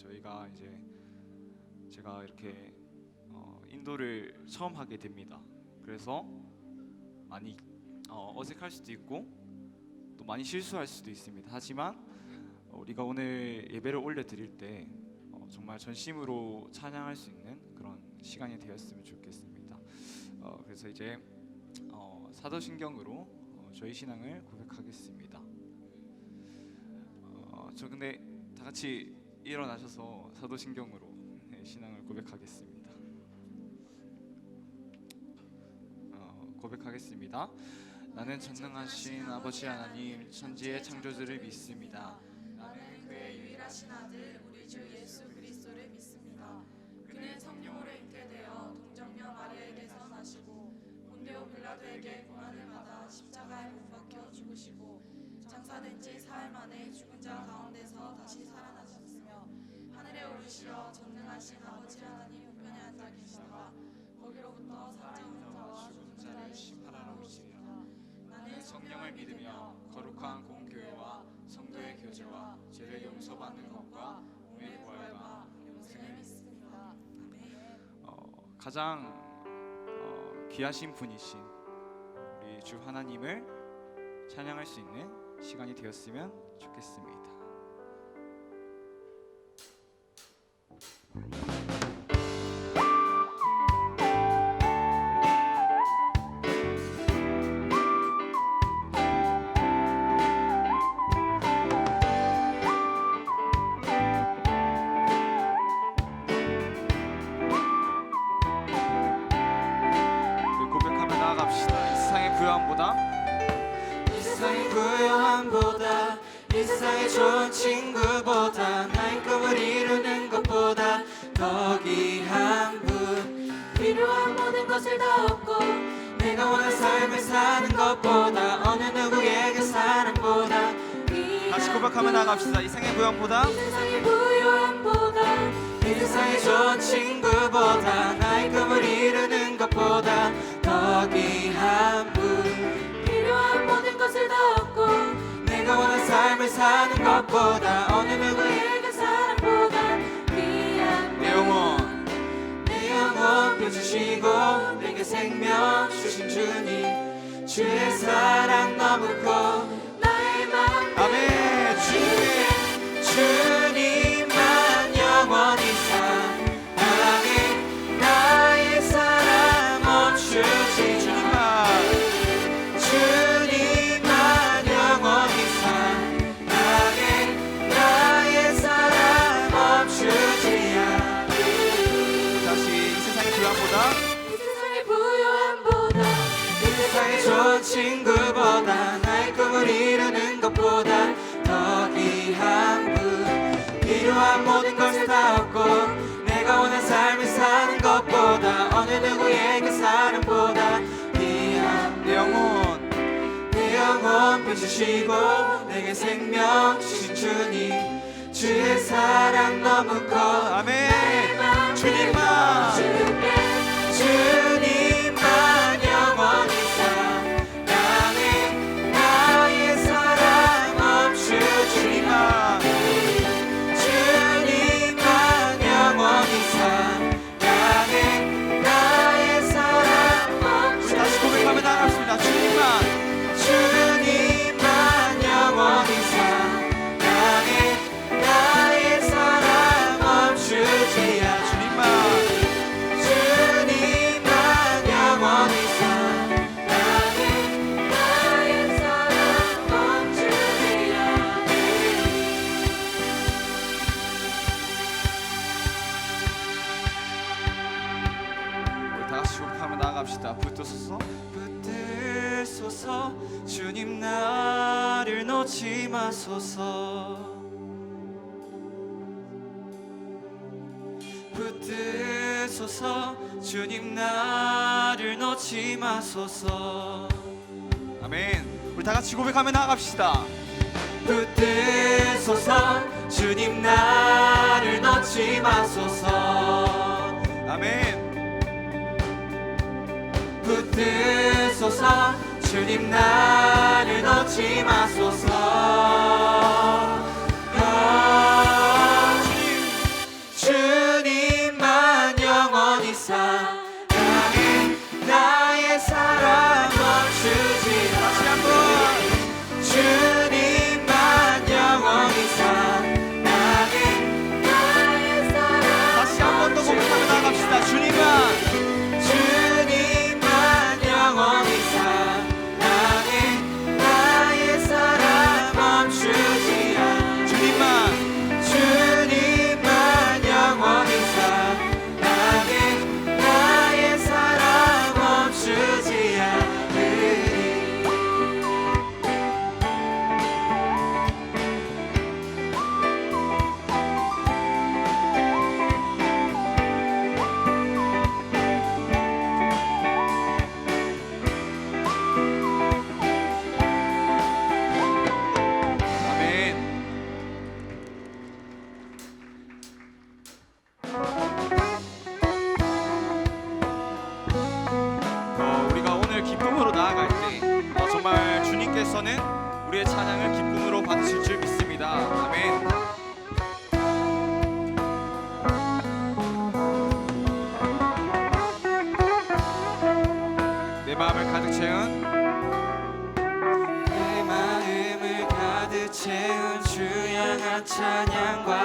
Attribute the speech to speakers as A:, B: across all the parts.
A: 저희가 이제 제가 이렇게 인도를 처음 하게 됩니다. 그래서 많이 어색할 수도 있고 또 많이 실수할 수도 있습니다. 하지만 우리가 오늘 예배를 올려드릴 때 정말 전심으로 찬양할 수 있는 그런 시간이 되었으면 좋겠습니다. 그래서 이제 사도신경으로 저희 신앙을 고백하겠습니다. 저 근데 다 같이 일어나셔서 사도신경으로 신앙을 고백하겠습니다. 고백하겠습니다. 나는 전능하신 아버지 하나님 천지의 창조주를 믿습니다.
B: 나는 그의 유일하신 아들 우리 주 예수 그리스도를 믿습니다. 그는 성령으로 잉태되어 동정녀 마리아에게서 나시고 본디오 빌라도에게 고난을 받아 십자가에 못 박혀 죽으시고 장사된 지 사흘 만에 죽은 자 가운데서 다시 살아나셨으며 하늘에 오르시어 전능하신 아버지 하나님 우편에 앉아 계시다가 거기로부터 살아있는 자와 죽은 자를 심판하러 오시리라. 나는
A: 성령을 믿으며 거룩한 공교회와 성도의 교제와 죄를 용서받는 것과 몸의 부활과
B: 영생을 믿습니다. 아멘.
A: 가장 귀하신 분이신 우리 주 하나님을 찬양할 수 있는 시간이 되었으면 좋겠습니다. 고백하며 나아갑시다. 이 세상의 부요함보다
B: 이 세상의 부요함보다 이 세상의 좋은 친구보다 나의 꿈을 이루는 것보다 더 귀한 분 필요한 모든 것을 다 얻고 내가 원하는 삶을 사는 것보다 어느 누구에게 사랑보다
A: 다시 고백하며 나아갑시다. 이 세상의 부요함보다
B: 이 세상의 부요함보다 이 세상의 좋은 친구보다 나의 꿈을 이루는 것보다 더 귀한 분 필요한 모든 것을 다 얻고 내가 원하는 삶을 사는 것보다 어느 누구에게 사랑보다 귀한
A: 내 영혼
B: 내 영혼 펴주시고 내게 생명 주신 주님 주의 사랑 너무 커 나의 맘
A: 아멘.
B: 주님만 영원히 사랑해 나의 사랑 멈추지 주님만 영원히 사랑해 나의 사랑 멈추지 않아
A: 다시 이 세상의 부요함보다
B: 이 세상의 부요함보다 이 세상의 좋은 친구보다 나의 꿈을 이루는 것보다 더 귀한 분 필요한 모든 것을 다 얻고 내가 원하는 삶을 사는 것보다 어느 누구에게 사랑보다 귀한
A: 내 영혼
B: 펴주시고 내게 생명 주신 주님 주의 사랑 너무 커
A: 아멘. 주님만
B: 주님만 영원히 사랑해 나의 사랑 멈추지
A: 주님만
B: 주님만 영원히 사랑해 나의 사랑 멈추지
A: 다시 고백하며 나아갑시다.
B: 주님만 영원히 사랑해 나의 사랑 멈추지 않아 주님만 영원히 사랑해 나의 사랑 멈추지 않아
A: 우리 다 같이 고백하며 나아갑시다. 붙들소서
B: 붙들소서 주님 나를 놓지 마소서 붙들소서 주님 나를 놓지 마소서
A: 아멘. 우리 다 같이 고백하며 나아갑시다.
B: 붙들소서 주님 나를 놓지 마소서
A: 아멘.
B: 붙들소서 주님 나를 놓지 마소서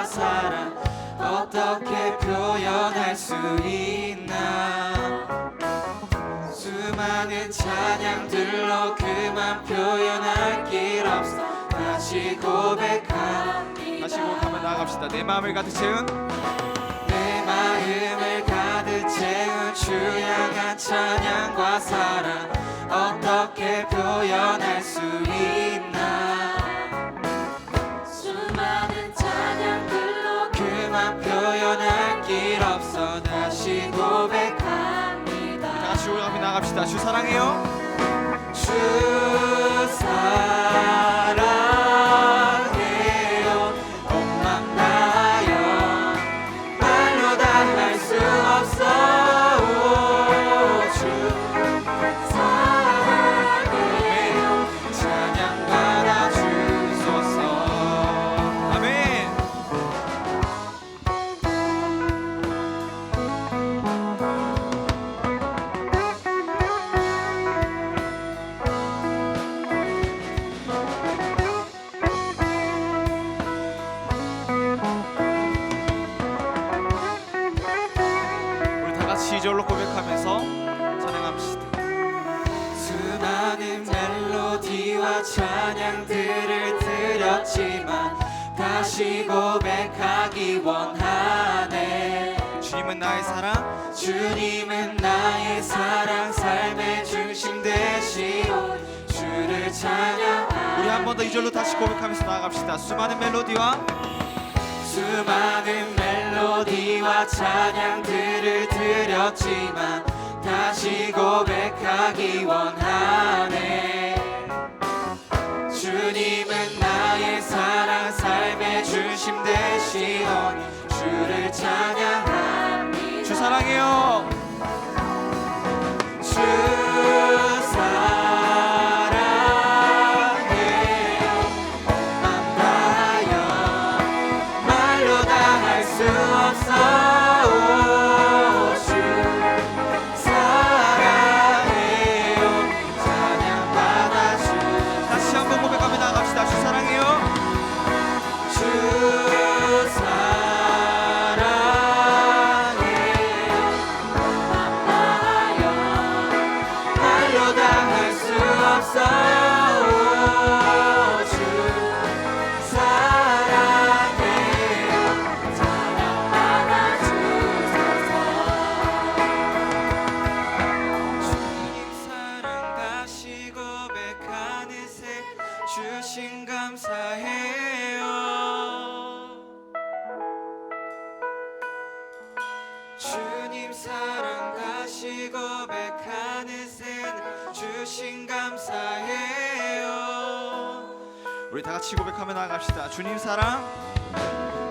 A: 찬양과 사랑 어떻게 표현할 수 있나. 수많은 찬양들로 그만 표현할 길 없어. 다시 고백하면 나갑시다. 내 마음을 가득 채운 주 향한 찬양과 사랑 어떻게 표현할 수 있나.
B: 수많은 찬양들로
A: 그만 표현할 길 없어. 다시
B: 고백합니다.
A: 다 같이 올라가며 나갑시다. 주 사랑해요. 주 사랑해요. 온 맘 다하여 말로 다 할 수 없어. 주 사랑해요. 찬양 받아 주소서. 아멘. 우리 다 같이 2절로 고백하면서 찬양합시다. 수많은 멜로디와 찬양들을 드렸지만 다시 고백하기 원하네. 주님은 나의 사랑, 주님은 나의 사랑, 삶의 중심 되시오. 주를 찬양. 우리 한 번 더 2절로 다시 고백하면서 나아갑시다. 수많은 멜로디와 찬양들을 드렸지만 다시 고백하기 원하네. 주님은 나의 사랑, 삶의 중심 되시오. 주를 찬양합니다. 주 사랑해요. 주 사랑해요. 맘 다하여 말로 다 할 수 없어. 주 사랑해요. 찬양 받아 주. 다시 한번 고백하며 나갑시다. 주 사랑해요. 주 사랑해요. 맘 다하여 말로 다 할 수 없어. 주 사랑해요. 찬양 받아 주소서. 주님 사랑 다시 고백하는 새 주신 감사해요. 주님 사랑 다시 고백하는 새 주신 감사해요. 우리 다 같이 고백하며 나갑시다. 주님 사랑,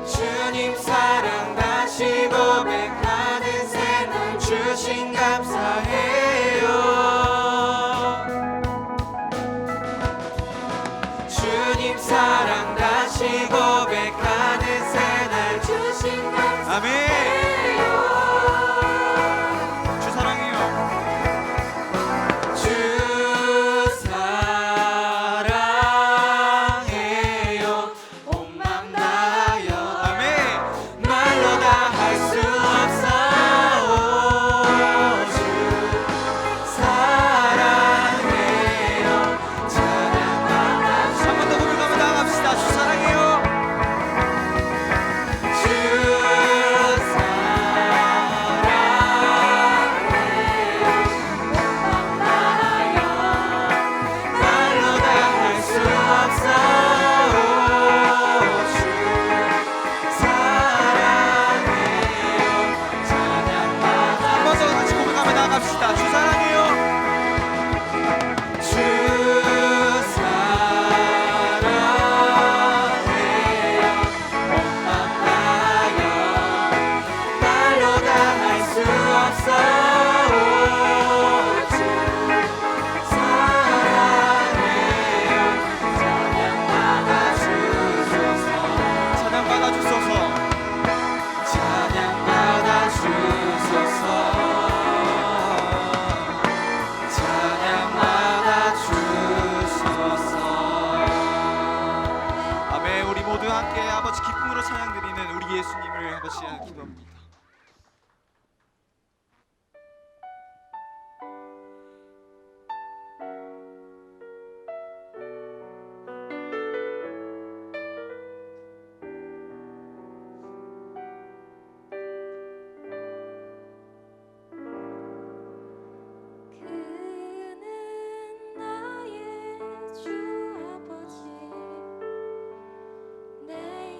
A: 주님 사랑 다시 고백하는 새 주신 감사해요. 주님 사랑 다시 고백하는 새날
B: 주신 감사.
A: 아멘. 주 사랑해요. 주 사랑해요. 온 맘 다하여 아멘. 말로 다 할 수 없어. 주 사랑해요. 찬양 받아 주. 한 번 더 고백하며 나갑시다. 주 사랑해요. 주 나갑시다. 주 사랑해요. 주 사랑해요. 온 맘 다하여 말로 다 할 수 없어. 주 사랑해요. 찬양 받아 주소서. 찬양 받아 주소서. 찬양 받아 주소서. 우리 예수님을 아버지 기도합니다.
B: 그는 나의 주 아버지 내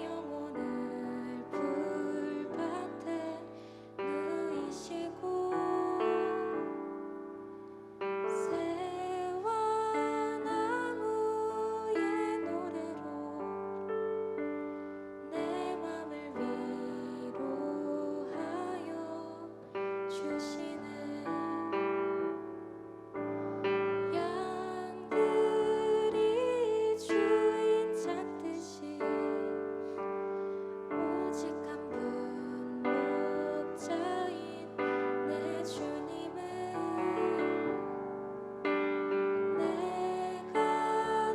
B: 영혼을 불밭에 누이시고 새와 나무의 노래로 내 맘을 위로하여 주시네 양들이 주인 찾듯이 오직 한 분 목자인 내 주님을 내가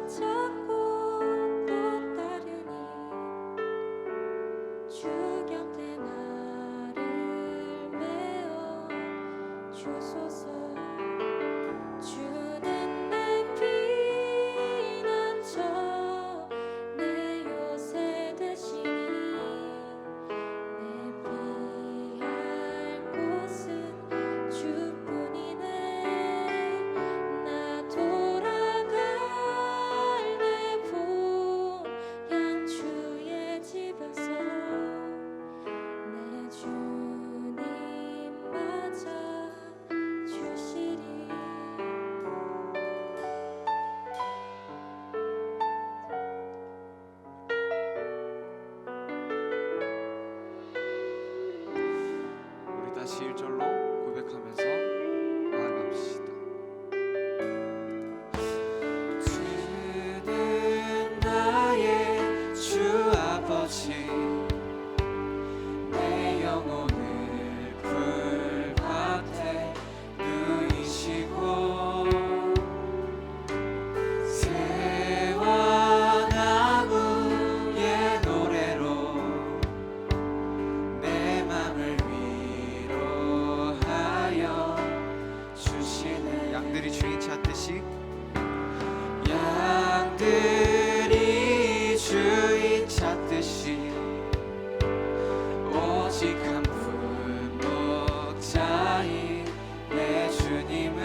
B: 찾고 또 따르니 주 곁에 나를 메어 주소서 주는 내 피난처 내 요새 되시니 내 피할 곳은 주뿐이네 나 돌아갈 내 본향 주의 집에서 내 주님 맞아 주시리
A: 우리 다시 1절로 고백하면서 나아갑시다. 주는 나의 주 아버지 내 영혼을 불밭에 누이시고 새와 나무의 노래로 내 맘을 위로하여 주시네 양들이 주인 찾듯이 양들이 주인 찾듯이 오직 한 분 목자인 내 주님을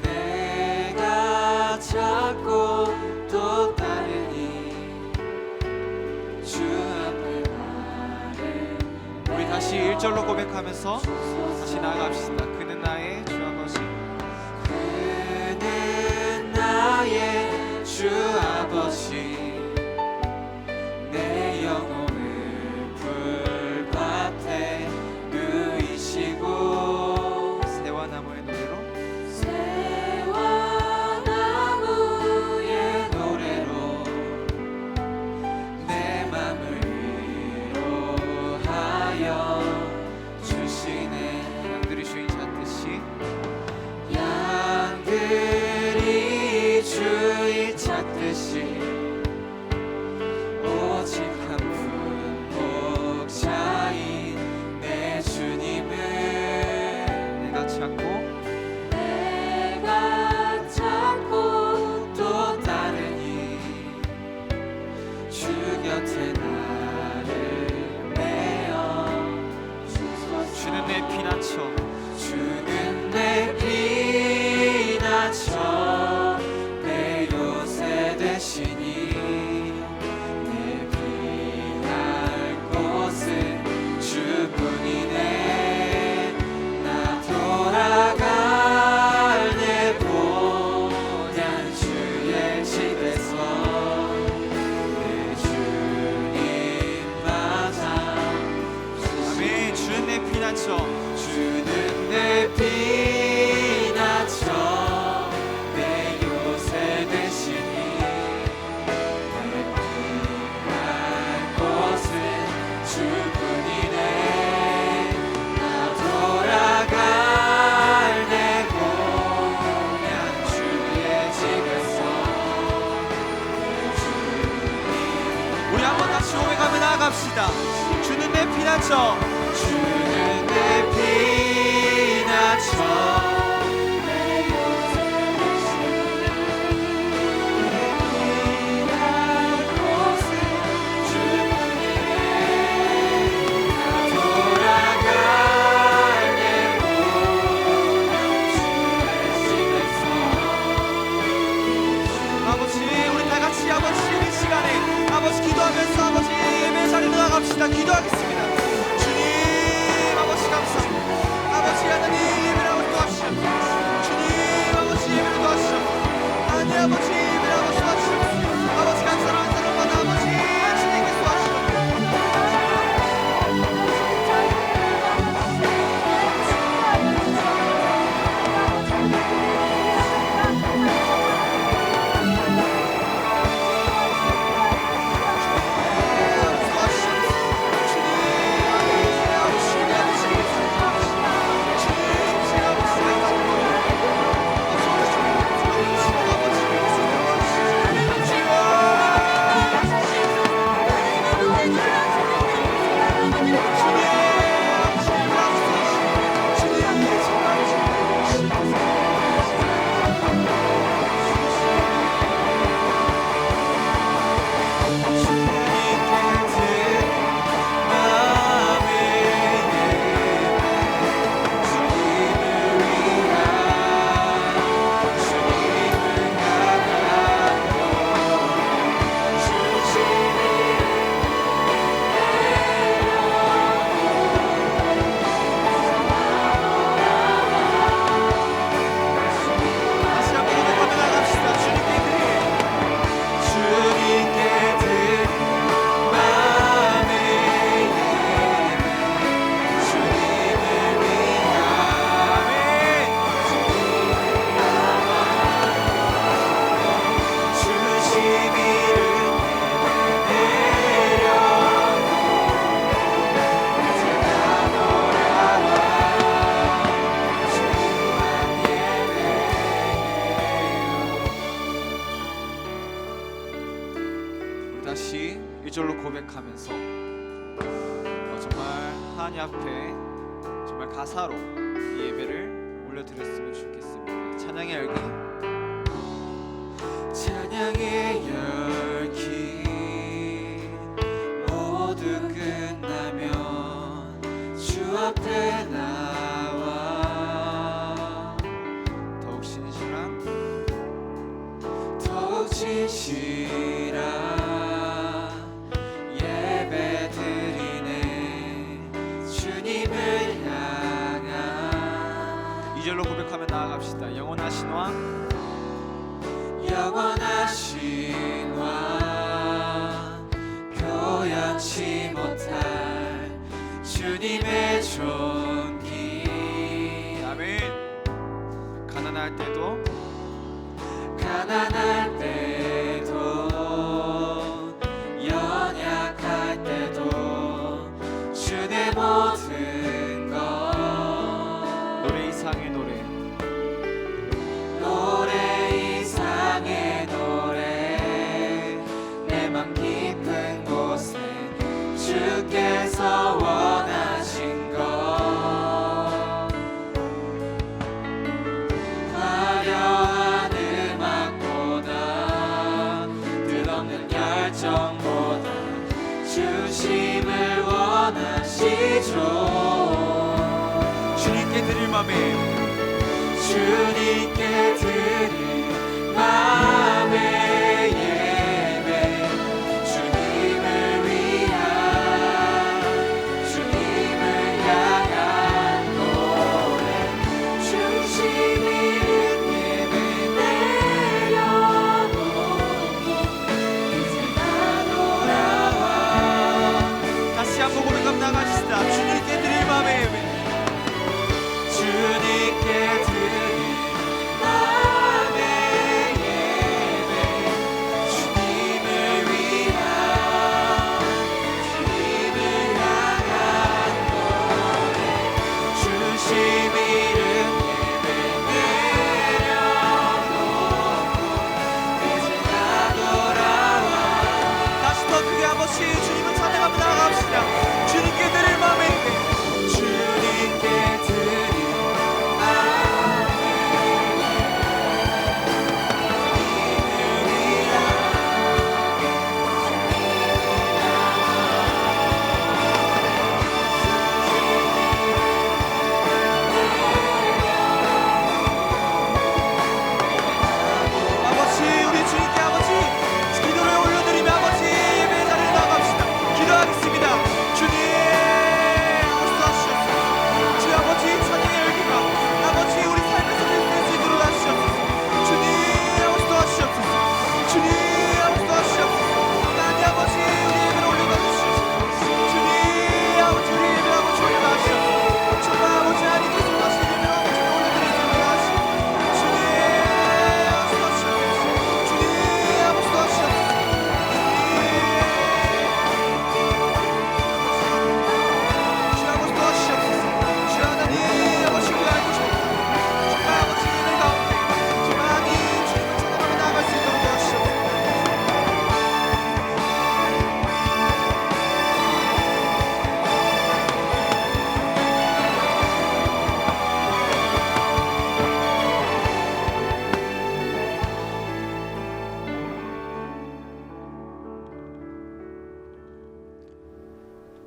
A: 내가 찾고 또 따르니 주 앞에 나를 우리 다시 1절로 고백하면서 다시 나아갑시다. 그는 나의 주 아버지 그는 나의 주 아버지 내 영혼을 불밭에 누이시고 새와 나무의 노래로
B: 새와 나무의
A: 노래로 내 맘을 위로하여 주시네 양들이 주인 찾듯이 양들이 주인 찾듯이 오직 한 분 목자인 내 주님을 내가 찾고
B: 내가 찾고
A: 또 따르니 주 곁에 나를 메어 주는 내 피난처 주는 내 피난처 내 요새 되시니 내 피할 곳은 주뿐이네 나 돌아갈 내 본향 주의 집에서 내 주님 맞아 아멘 주는 내 피난처 주는 나갑시다. 주는 내 피난처, 주는 내 피난처. 아버지 기도하면서 아버지 예배 자리로 나갑시다. 기도하겠습니다. 주님 아버지 감사합니다. 아버지 하나님 예배를 아버지 도와주시옵소서. 주님 아버지 예배를 도와주시옵소서. 하나님 아버지 예배를 아버지 도와주시옵소서. 아버지 각 사람 한 사람마다 아버지 주님께서 도와주시옵소서. 다시 1절로 고백하면서 정말 하나님 앞에 정말 가사로 이 예배를 올려드렸으면 좋겠습니다. 찬양의 열기, 찬양의 열기 모두 끝나면 주 앞에 나와 더욱 진실한 이절로 고백하며 나아갑시다. 영원하신 왕, 영원하신 왕, 표현치 못할 주님의 존귀. 아멘. 가난할 때도 연약할 때도 주의 모든 것. 노래 이상의 노래 이상의 노래 내 맘 깊은 곳에 주께서 원하신 것. 화려한 음악보다 뜻없는 열정보다 주심을 원하시죠. 주님께 드릴 맘에 예배, 주님을 위한 주님을 향한 노래, 주신 이름 예배 내려놓고 이제 나 돌아와. 다시 한번 고백하며 나가시다. 주님께 드릴 맘에 예배, 주님께 드릴 맘의 예배,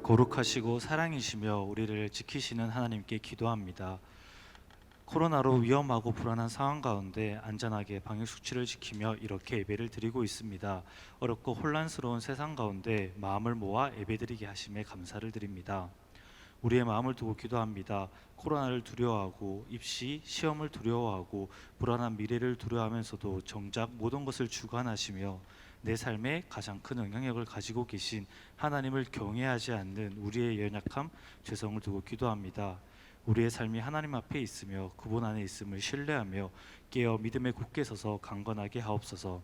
C: 거룩하시고 사랑이시며 우리를 지키시는 하나님께 기도합니다. 코로나로 위험하고 불안한 상황 가운데 안전하게 방역 수칙을 지키며 이렇게 예배를 드리고 있습니다. 어렵고 혼란스러운 세상 가운데 마음을 모아 예배드리게 하심에 감사를 드립니다. 우리의 마음을 두고 기도합니다. 코로나를 두려워하고 입시, 시험을 두려워하고 불안한 미래를 두려워하면서도 정작 모든 것을 주관하시며 내 삶에 가장 큰 영향력을 가지고 계신 하나님을 경외하지 않는 우리의 연약함, 죄성을 두고 기도합니다. 우리의 삶이 하나님 앞에 있으며 그분 안에 있음을 신뢰하며 깨어 믿음에 굳게 서서 강건하게 하옵소서.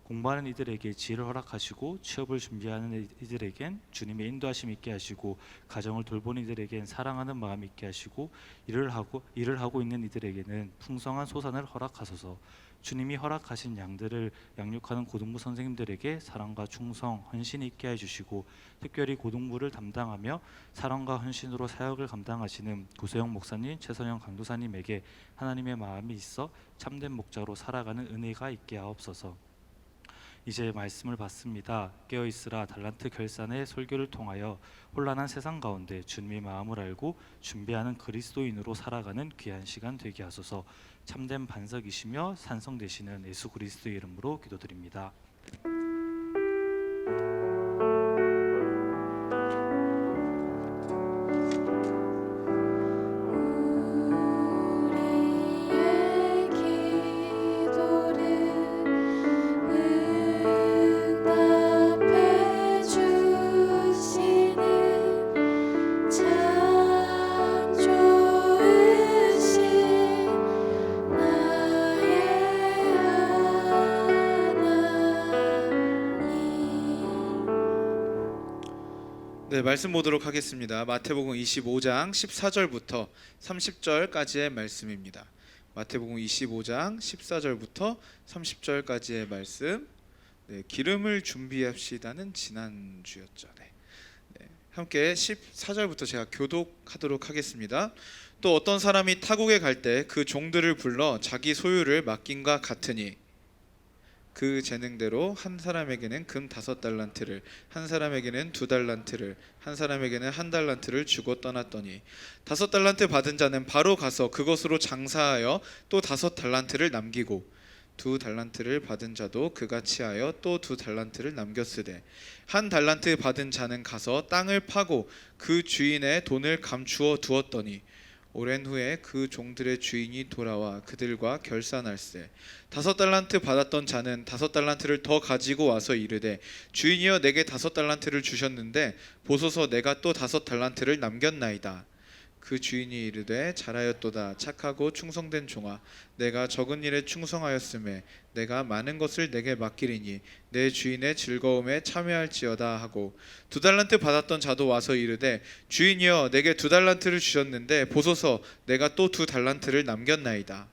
C: 공부하는 이들에게 지혜를 허락하시고 취업을 준비하는 이들에겐 주님의 인도하심 있게 하시고 가정을 돌보는 이들에겐 사랑하는 마음 있게 하시고 일을 하고 있는 이들에게는 풍성한 소산을 허락하소서. 주님이 허락하신 양들을 양육하는 고등부 선생님들에게 사랑과 충성, 헌신 있게 해주시고 특별히 고등부를 담당하며 사랑과 헌신으로 사역을 감당하시는 구세영 목사님, 최선영 강도사님에게 하나님의 마음이 있어 참된 목자로 살아가는 은혜가 있게 하옵소서. 이제 말씀을 받습니다. 깨어있으라 달란트 결산의 설교를 통하여 혼란한 세상 가운데 주님의 마음을 알고 준비하는 그리스도인으로 살아가는 귀한 시간 되게 하소서. 참된 반석이시며 산성 되시는 예수 그리스도의 이름으로 기도드립니다.
D: 네, 말씀 보도록 하겠습니다. 마태복음 25장 14절부터 30절까지의 말씀입니다. 마태복음 25장 14절부터 30절까지의 말씀. 네, 기름을 준비합시다는 지난주였죠. 네, 함께 14절부터 제가 교독하도록 하겠습니다. 또 어떤 사람이 타국에 갈 때 그 종들을 불러 자기 소유를 맡김과 같으니 그 재능대로 한 사람에게는 금 5달란트를, 한 사람에게는 2달란트를, 한 사람에게는 1달란트를 주고 떠났더니 5달란트 받은 자는 바로 가서 그것으로 장사하여 또 5달란트를 남기고 2달란트를 받은 자도 그같이 하여 또 2달란트를 남겼으되 1달란트 받은 자는 가서 땅을 파고 그 주인의 돈을 감추어 두었더니 오랜 후에 그 종들의 주인이 돌아와 그들과 결산할세 5달란트 받았던 자는 5달란트를 더 가지고 와서 이르되 주인이여 내게 5달란트를 주셨는데 보소서 내가 또 5달란트를 남겼나이다. 그 주인이 이르되 잘하였도다 착하고 충성된 종아 내가 적은 일에 충성하였음에 내가 많은 것을 내게 맡기리니 내 주인의 즐거움에 참여할지어다 하고 2달란트 받았던 자도 와서 이르되 주인이여 내게 2달란트를 주셨는데 보소서 내가 또 2달란트를 남겼나이다.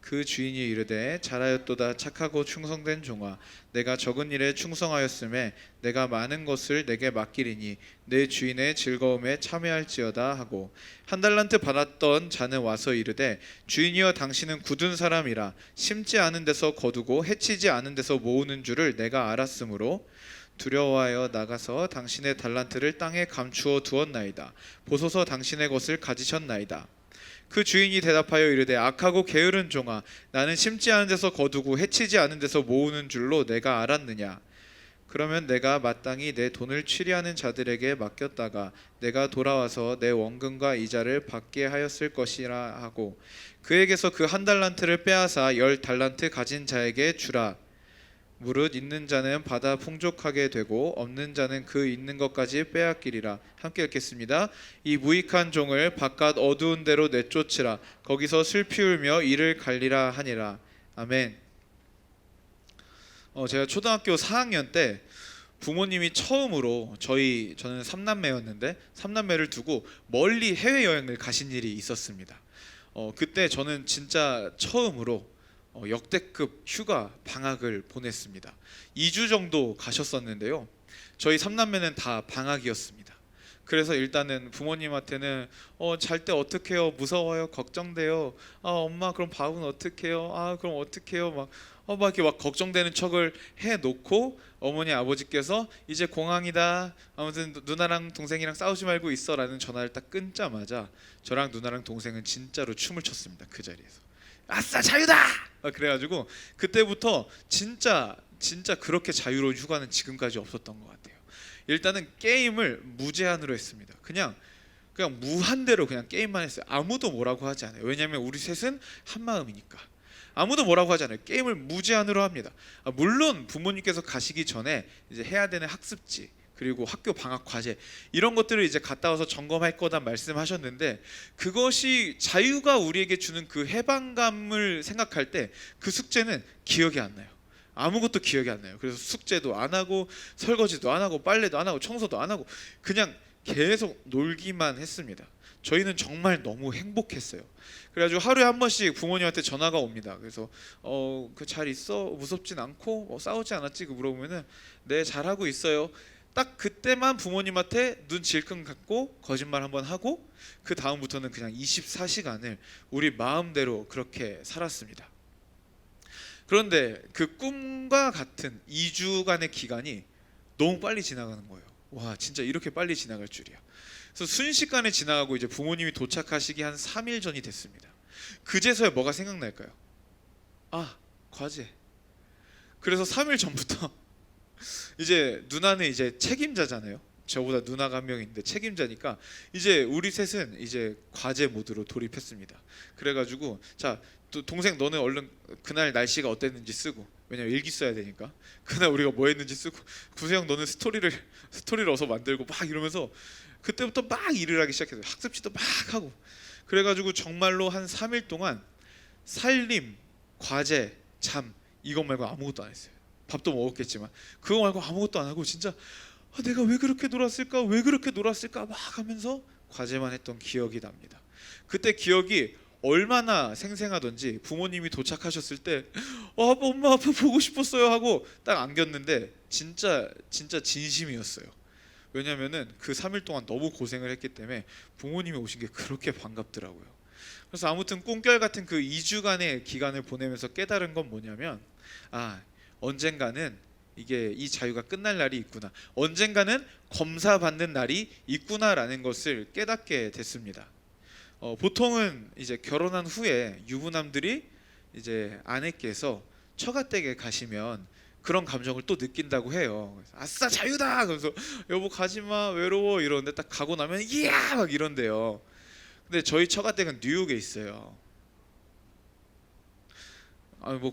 D: 그 주인이 이르되 잘하였도다 착하고 충성된 종아 내가 적은 일에 충성하였음에 내가 많은 것을 내게 맡기리니 내 주인의 즐거움에 참여할지어다 하고 1달란트 받았던 자는 와서 이르되 주인이여 당신은 굳은 사람이라 심지 않은 데서 거두고 해치지 않은 데서 모으는 줄을 내가 알았으므로 두려워하여 나가서 당신의 달란트를 땅에 감추어 두었나이다. 보소서 당신의 것을 가지셨나이다. 그 주인이 대답하여 이르되 악하고 게으른 종아 나는 심지 않은 데서 거두고 해치지 않은 데서 모으는 줄로 내가 알았느냐. 그러면 내가 마땅히 내 돈을 취리하는 자들에게 맡겼다가 내가 돌아와서 내 원금과 이자를 받게 하였을 것이라 하고 그에게서 그 1달란트를 빼앗아 10달란트 가진 자에게 주라. 무릇 있는 자는 받아 풍족하게 되고 없는 자는 그 있는 것까지 빼앗기리라. 함께 읽겠습니다. 이 무익한 종을 바깥 어두운 데로 내쫓으라. 거기서 슬피 울며 이를 갈리라 하니라. 아멘. 제가 초등학교 4학년 때 부모님이 처음으로 저는 3남매였는데 3남매를 두고 멀리 해외여행을 가신 일이 있었습니다. 그때 저는 진짜 처음으로 역대급 휴가 방학을 보냈습니다. 2주 정도 가셨었는데요. 저희 3남매는 다 방학이었습니다. 그래서 일단은 부모님한테는 잘 때 어떡해요? 무서워요? 걱정돼요? 엄마 그럼 밥은 어떡해요? 그럼 어떡해요? 막 이렇게 막 걱정되는 척을 해놓고 어머니 아버지께서 이제 공항이다. 아무튼 누나랑 동생이랑 싸우지 말고 있어라는 전화를 딱 끊자마자 저랑 누나랑 동생은 진짜로 춤을 췄습니다. 그 자리에서. 아싸 자유다! 그래가지고 그때부터 진짜 그렇게 자유로운 휴가는 지금까지 없었던 것 같아요. 일단은 게임을 무제한으로 했습니다. 그냥 무한대로 그냥 게임만 했어요. 아무도 뭐라고 하지 않아요. 왜냐하면 우리 셋은 한 마음이니까. 아무도 뭐라고 하지 않아요. 게임을 무제한으로 합니다. 물론 부모님께서 가시기 전에 이제 해야 되는 학습지 그리고 학교 방학 과제 이런 것들을 이제 갔다 와서 점검할 거다 말씀하셨는데, 그것이 자유가 우리에게 주는 그 해방감을 생각할 때 그 숙제는 기억이 안 나요. 아무것도 기억이 안 나요. 그래서 숙제도 안 하고 설거지도 안 하고 빨래도 안 하고 청소도 안 하고 그냥 계속 놀기만 했습니다. 저희는 정말 너무 행복했어요. 그래가지고 하루에 한 번씩 부모님한테 전화가 옵니다. 그래서 그 잘 있어? 무섭진 않고 싸우지 않았지? 물어보면은 네 잘하고 있어요. 딱 그때만 부모님한테 눈 질끈 감고 거짓말 한번 하고 그 다음부터는 그냥 24시간을 우리 마음대로 그렇게 살았습니다. 그런데 그 꿈과 같은 2주간의 기간이 너무 빨리 지나가는 거예요. 와 진짜 이렇게 빨리 지나갈 줄이야. 그래서 순식간에 지나가고 이제 부모님이 도착하시기 한 3일 전이 됐습니다. 그제서야 뭐가 생각날까요? 과제. 그래서 3일 전부터 이제 누나는 이제 책임자잖아요. 저보다 누나가 한 명 있는데 책임자니까 이제 우리 셋은 이제 과제 모드로 돌입했습니다. 그래가지고 자 동생 너는 얼른 그날 날씨가 어땠는지 쓰고, 왜냐면 일기 써야 되니까 그날 우리가 뭐 했는지 쓰고, 구세형 너는 스토리를 어서 만들고 막 이러면서 그때부터 막 일을 하기 시작했어요. 학습지도 막 하고. 그래가지고 정말로 한 3일 동안 살림, 과제, 잠 이것 말고 아무것도 안 했어요. 밥도 먹었겠지만 그거 말고 아무것도 안 하고 진짜 내가 왜 그렇게 놀았을까 막 하면서 과제만 했던 기억이 납니다. 그때 기억이 얼마나 생생하던지 부모님이 도착하셨을 때 엄마 아빠 보고 싶었어요 하고 딱 안겼는데 진짜 진심이었어요. 왜냐면은 그 3일 동안 너무 고생을 했기 때문에 부모님이 오신 게 그렇게 반갑더라고요. 그래서 아무튼 꿈결 같은 그 2주간의 기간을 보내면서 깨달은 건 뭐냐면 언젠가는 이 자유가 끝날 날이 있구나. 언젠가는 검사받는 날이 있구나라는 것을 깨닫게 됐습니다. 보통은 이제 결혼한 후에 유부남들이 이제 아내께서 처가댁에 가시면 그런 감정을 또 느낀다고 해요. 그래서 아싸 자유다! 그래서 여보 가지마 외로워 이러는데 딱 가고 나면 이야! 막 이런대요. 근데 저희 처가댁은 뉴욕에 있어요.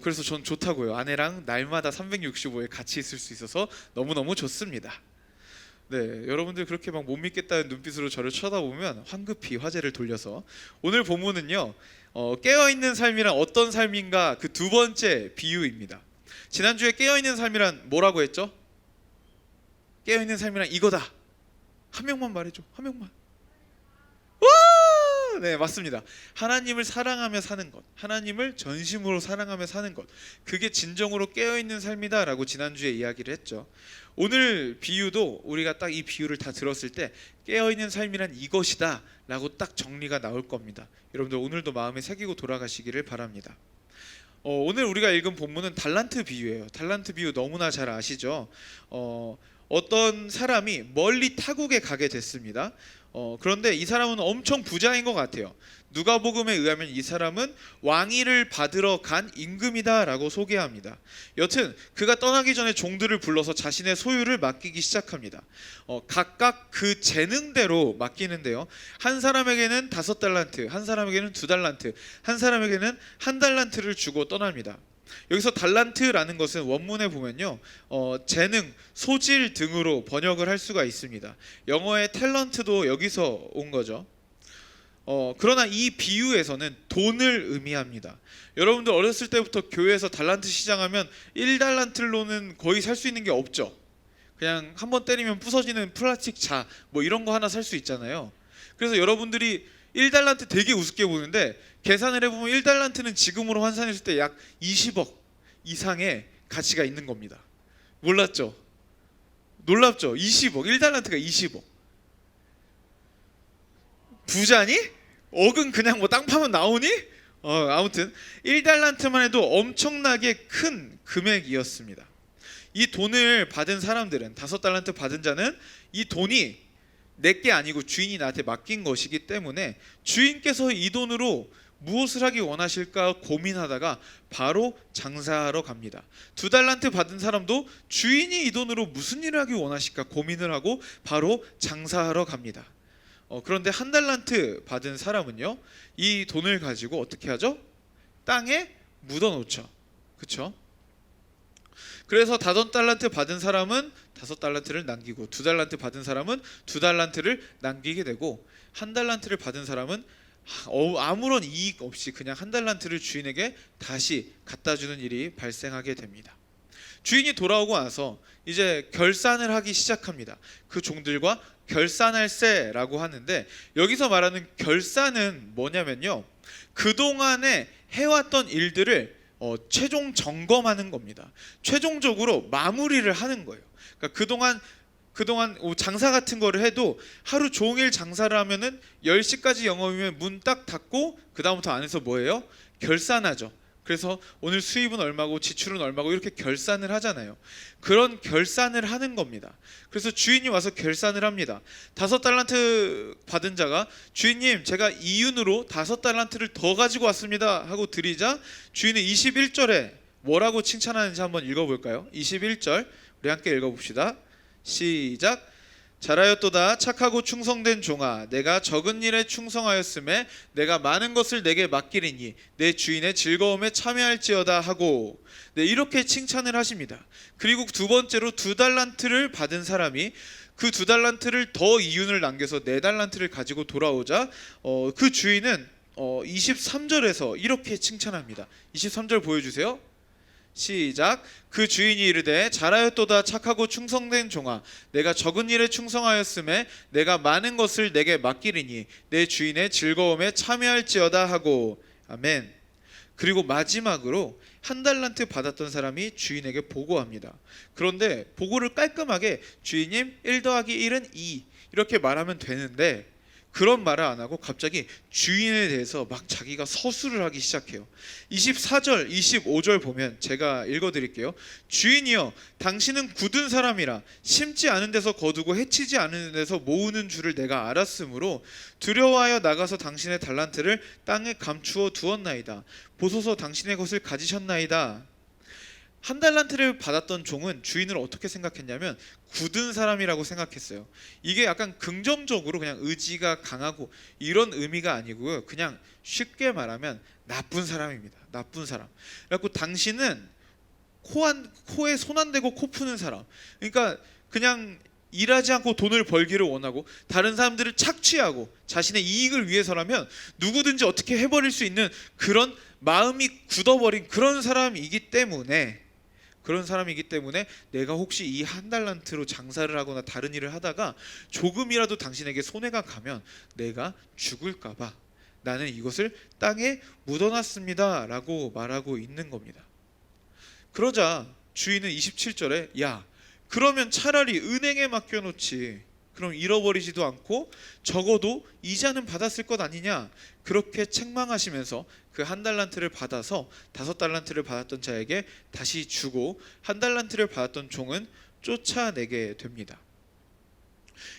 D: 그래서 전 좋다고요. 아내랑 날마다 365일 같이 있을 수 있어서 너무너무 좋습니다. 네, 여러분들 그렇게 막 못 믿겠다는 눈빛으로 저를 쳐다보면 황급히 화제를 돌려서 오늘 본문은요 깨어있는 삶이란 어떤 삶인가 그 두 번째 비유입니다. 지난주에 깨어있는 삶이란 뭐라고 했죠? 깨어있는 삶이란 이거다. 한 명만 말해줘. 한 명만. 네 맞습니다. 하나님을 사랑하며 사는 것, 하나님을 전심으로 사랑하며 사는 것, 그게 진정으로 깨어있는 삶이다 라고 지난주에 이야기를 했죠. 오늘 비유도 우리가 딱 이 비유를 다 들었을 때 깨어있는 삶이란 이것이다 라고 딱 정리가 나올 겁니다. 여러분들 오늘도 마음에 새기고 돌아가시기를 바랍니다. 오늘 우리가 읽은 본문은 달란트 비유예요. 달란트 비유 너무나 잘 아시죠? 어떤 사람이 멀리 타국에 가게 됐습니다. 그런데 이 사람은 엄청 부자인 것 같아요. 누가복음에 의하면 이 사람은 왕위를 받으러 간 임금이다라고 소개합니다. 여튼 그가 떠나기 전에 종들을 불러서 자신의 소유를 맡기기 시작합니다. 각각 그 재능대로 맡기는데요. 한 사람에게는 5달란트, 한 사람에게는 2달란트, 한 사람에게는 1달란트를 주고 떠납니다. 여기서 달란트라는 것은 원문에 보면요 재능, 소질 등으로 번역을 할 수가 있습니다. 영어의 탤런트도 여기서 온 거죠. 그러나 이 비유에서는 돈을 의미합니다. 여러분들 어렸을 때부터 교회에서 달란트 시장하면 1달란트로는 거의 살 수 있는 게 없죠. 그냥 한번 때리면 부서지는 플라스틱 자 뭐 이런 거 하나 살 수 있잖아요. 그래서 여러분들이 1달란트 되게 우습게 보는데 계산을 해보면 1달란트는 지금으로 환산했을 때 약 20억 이상의 가치가 있는 겁니다. 몰랐죠? 놀랍죠? 20억, 1달란트가 20억. 부자니? 억은 그냥 뭐 땅 파면 나오니? 아무튼 1달란트만 해도 엄청나게 큰 금액이었습니다. 이 돈을 받은 사람들은 5달란트 받은 자는 이 돈이 내게 아니고 주인이 나한테 맡긴 것이기 때문에 주인께서 이 돈으로 무엇을 하기 원하실까 고민하다가 바로 장사하러 갑니다. 2달란트 받은 사람도 주인이 이 돈으로 무슨 일을 하기 원하실까 고민을 하고 바로 장사하러 갑니다. 그런데 1달란트 받은 사람은요, 이 돈을 가지고 어떻게 하죠? 땅에 묻어놓죠. 그렇죠? 그래서 5달란트 받은 사람은 5달란트를 남기고 2달란트 받은 사람은 2달란트를 남기게 되고 1달란트를 받은 사람은 아무런 이익 없이 그냥 1달란트를 주인에게 다시 갖다 주는 일이 발생하게 됩니다. 주인이 돌아오고 나서 이제 결산을 하기 시작합니다. 그 종들과 결산할세라고 하는데, 여기서 말하는 결산은 뭐냐면요, 그동안에 해왔던 일들을 최종 점검하는 겁니다. 최종적으로 마무리를 하는 거예요. 그러니까 그동안 장사 같은 거를 해도 하루 종일 장사를 하면은 10시까지 영업이면 문 딱 닫고 그 다음부터 안에서 뭐예요? 결산하죠. 그래서 오늘 수입은 얼마고 지출은 얼마고 이렇게 결산을 하잖아요. 그런 결산을 하는 겁니다. 그래서 주인이 와서 결산을 합니다. 5달란트 받은 자가 주인님, 제가 이윤으로 5달란트를 더 가지고 왔습니다 하고 드리자, 주인은 21절에 뭐라고 칭찬하는지 한번 읽어볼까요? 21절 우리 함께 읽어봅시다. 시작. 잘하였도다 착하고 충성된 종아, 내가 적은 일에 충성하였음에 내가 많은 것을 내게 맡기리니 내 주인의 즐거움에 참여할지어다 하고, 네, 이렇게 칭찬을 하십니다. 그리고 두 번째로 2달란트를 받은 사람이 그 2달란트를 더 이윤을 남겨서 4달란트를 가지고 돌아오자 그 주인은 23절에서 이렇게 칭찬합니다. 23절 보여주세요. 시작. 그 주인이 이르되 잘하였도다 착하고 충성된 종아, 내가 적은 일에 충성하였음에 내가 많은 것을 내게 맡기리니 내 주인의 즐거움에 참여할지어다 하고. 아멘. 그리고 마지막으로 1달란트 받았던 사람이 주인에게 보고합니다. 그런데 보고를 깔끔하게 주인님 1 더하기 1은 2 이렇게 말하면 되는데, 그런 말을 안 하고 갑자기 주인에 대해서 막 자기가 서술을 하기 시작해요. 24절, 25절 보면 제가 읽어드릴게요. 주인이여, 당신은 굳은 사람이라 심지 않은 데서 거두고 해치지 않은 데서 모으는 줄을 내가 알았으므로 두려워하여 나가서 당신의 달란트를 땅에 감추어 두었나이다. 보소서 당신의 것을 가지셨나이다. 1달란트를 받았던 종은 주인을 어떻게 생각했냐면 굳은 사람이라고 생각했어요. 이게 약간 긍정적으로 그냥 의지가 강하고 이런 의미가 아니고요, 그냥 쉽게 말하면 나쁜 사람입니다. 나쁜 사람. 그래갖고 당신은 코에 손 안 대고 코 푸는 사람. 그러니까 그냥 일하지 않고 돈을 벌기를 원하고 다른 사람들을 착취하고 자신의 이익을 위해서라면 누구든지 어떻게 해버릴 수 있는 그런 마음이 굳어버린 그런 사람이기 때문에 내가 혹시 이 1달란트로 장사를 하거나 다른 일을 하다가 조금이라도 당신에게 손해가 가면 내가 죽을까봐 나는 이것을 땅에 묻어놨습니다 라고 말하고 있는 겁니다. 그러자 주인은 27절에 야, 그러면 차라리 은행에 맡겨놓지, 그럼 잃어버리지도 않고 적어도 이자는 받았을 것 아니냐, 그렇게 책망하시면서 그 1달란트를 받아서 5달란트를 받았던 자에게 다시 주고 1달란트를 받았던 종은 쫓아내게 됩니다.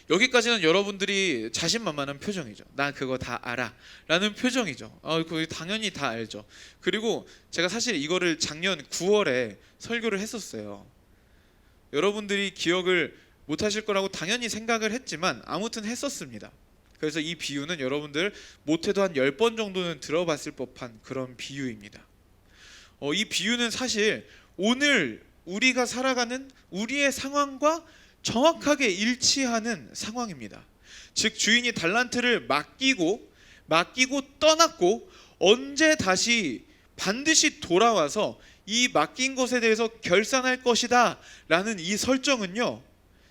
D: 여기까지는 여러분들이 자신만만한 표정이죠. 난 그거 다 알아 라는 표정이죠. 그거 당연히 다 알죠. 그리고 제가 사실 이거를 작년 9월에 설교를 했었어요. 여러분들이 기억을 못하실 거라고 당연히 생각을 했지만 아무튼 했었습니다. 그래서 이 비유는 여러분들 못해도 한 10번 정도는 들어봤을 법한 그런 비유입니다. 이 비유는 사실 오늘 우리가 살아가는 우리의 상황과 정확하게 일치하는 상황입니다. 즉 주인이 달란트를 맡기고 떠났고 언제 다시 반드시 돌아와서 이 맡긴 것에 대해서 결산할 것이다 라는 이 설정은요,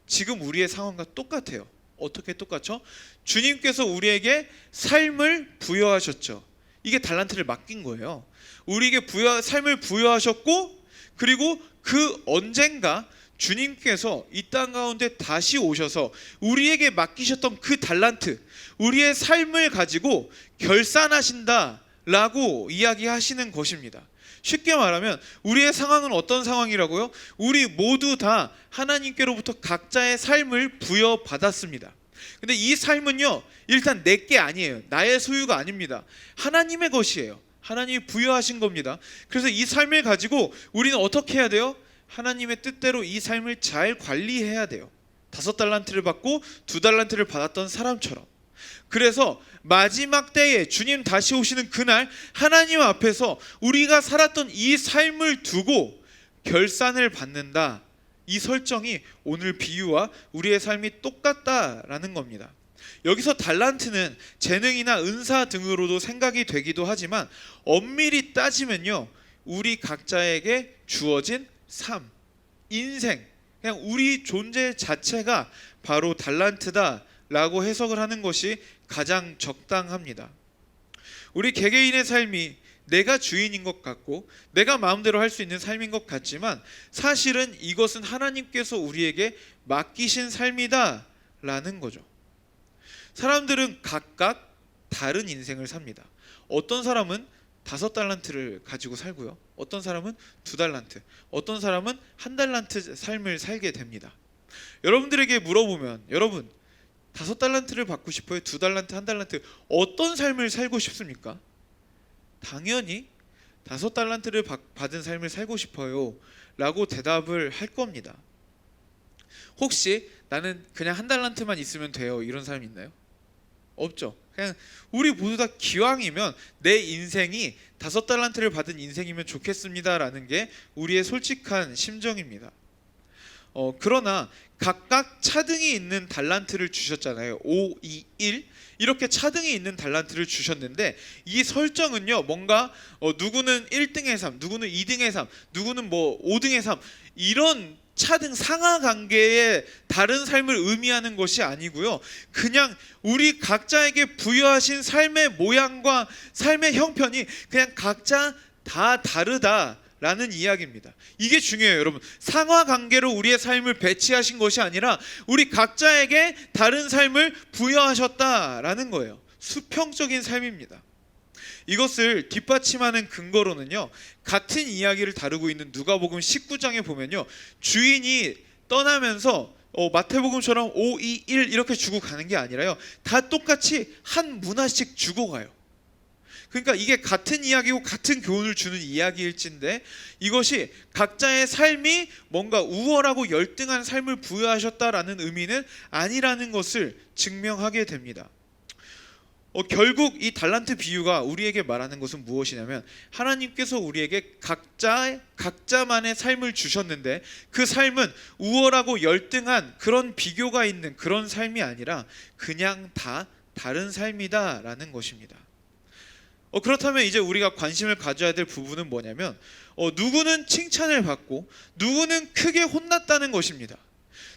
D: 지금 우리의 상황과 똑같아요. 어떻게 똑같죠? 주님께서 우리에게 삶을 부여하셨죠. 이게 달란트를 맡긴 거예요. 우리에게 삶을 부여하셨고, 그리고 그 언젠가 주님께서 이 땅 가운데 다시 오셔서 우리에게 맡기셨던 그 달란트, 우리의 삶을 가지고 결산하신다라고 이야기하시는 것입니다. 쉽게 말하면 우리의 상황은 어떤 상황이라고요? 우리 모두 다 하나님께로부터 각자의 삶을 부여받았습니다. 근데 이 삶은요, 일단 내 게 아니에요. 나의 소유가 아닙니다. 하나님의 것이에요. 하나님이 부여하신 겁니다. 그래서 이 삶을 가지고 우리는 어떻게 해야 돼요? 하나님의 뜻대로 이 삶을 잘 관리해야 돼요. 5달란트를 받고 2달란트를 받았던 사람처럼. 그래서 마지막 때에 주님 다시 오시는 그날 하나님 앞에서 우리가 살았던 이 삶을 두고 결산을 받는다. 이 설정이 오늘 비유와 우리의 삶이 똑같다라는 겁니다. 여기서 달란트는 재능이나 은사 등으로도 생각이 되기도 하지만 엄밀히 따지면요, 우리 각자에게 주어진 삶, 인생, 그냥 우리 존재 자체가 바로 달란트다라고 해석을 하는 것이 가장 적당합니다. 우리 개개인의 삶이 내가 주인인 것 같고 내가 마음대로 할 수 있는 삶인 것 같지만 사실은 이것은 하나님께서 우리에게 맡기신 삶이다라는 거죠. 사람들은 각각 다른 인생을 삽니다. 어떤 사람은 5달란트를 가지고 살고요. 어떤 사람은 2달란트, 어떤 사람은 1달란트 삶을 살게 됩니다. 여러분들에게 물어보면 여러분 5달란트를 받고 싶어요? 2달란트, 1달란트 어떤 삶을 살고 싶습니까? 당연히 5달란트를 받은 삶을 살고 싶어요 라고 대답을 할 겁니다. 혹시 나는 그냥 1달란트만 있으면 돼요 이런 사람 있나요? 없죠. 그냥 우리 모두 다 기왕이면 내 인생이 5달란트를 받은 인생이면 좋겠습니다라는 게 우리의 솔직한 심정입니다. 그러나 각각 차등이 있는 달란트를 주셨잖아요. 5, 2, 1 이렇게 차등이 있는 달란트를 주셨는데 이 설정은요, 뭔가 누구는 1등의 삶, 누구는 2등의 삶, 누구는 뭐 5등의 삶 이런 차등 상하 관계의 다른 삶을 의미하는 것이 아니고요, 그냥 우리 각자에게 부여하신 삶의 모양과 삶의 형편이 그냥 각자 다 다르다라는 이야기입니다. 이게 중요해요, 여러분. 상하 관계로 우리의 삶을 배치하신 것이 아니라 우리 각자에게 다른 삶을 부여하셨다라는 거예요. 수평적인 삶입니다. 이것을 뒷받침하는 근거로는요, 같은 이야기를 다루고 있는 누가복음 19장에 보면요, 주인이 떠나면서 마태복음처럼 5, 2, 1 이렇게 주고 가는 게 아니라요, 다 똑같이 한 문화씩 주고 가요. 그러니까 이게 같은 이야기고 같은 교훈을 주는 이야기일진데 이것이 각자의 삶이 뭔가 우월하고 열등한 삶을 부여하셨다라는 의미는 아니라는 것을 증명하게 됩니다. 결국 이 달란트 비유가 우리에게 말하는 것은 무엇이냐면 하나님께서 우리에게 각자만의 삶을 주셨는데 그 삶은 우월하고 열등한 그런 비교가 있는 그런 삶이 아니라 그냥 다 다른 삶이다라는 것입니다. 그렇다면 이제 우리가 관심을 가져야 될 부분은 뭐냐면 누구는 칭찬을 받고 누구는 크게 혼났다는 것입니다.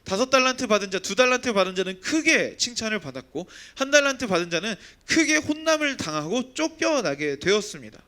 D: 5달란트 받은 자, 2달란트 받은 자는 크게 칭찬을 받았고 1달란트 받은 자는 크게 혼남을 당하고 쫓겨나게 되었습니다.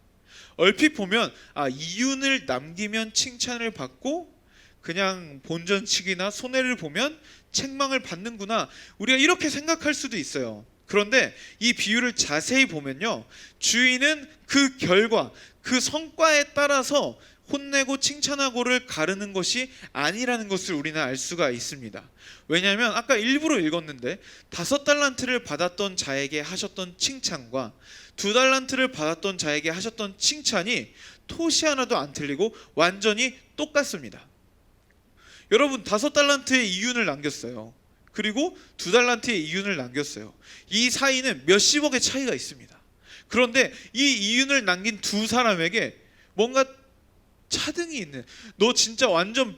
D: 얼핏 보면 이윤을 남기면 칭찬을 받고 그냥 본전치기나 손해를 보면 책망을 받는구나, 우리가 이렇게 생각할 수도 있어요. 그런데 이 비유를 자세히 보면요, 주인은 그 결과, 그 성과에 따라서 혼내고 칭찬하고를 가르는 것이 아니라는 것을 우리는 알 수가 있습니다. 왜냐하면 아까 일부러 읽었는데 5달란트를 받았던 자에게 하셨던 칭찬과 2달란트를 받았던 자에게 하셨던 칭찬이 토시 하나도 안 틀리고 완전히 똑같습니다. 여러분 5달란트의 이윤을 남겼어요. 그리고 2달란트의 이윤을 남겼어요. 이 사이는 몇십억의 차이가 있습니다. 그런데 이 이윤을 남긴 두 사람에게 뭔가 차등이 있는, 너 진짜 완전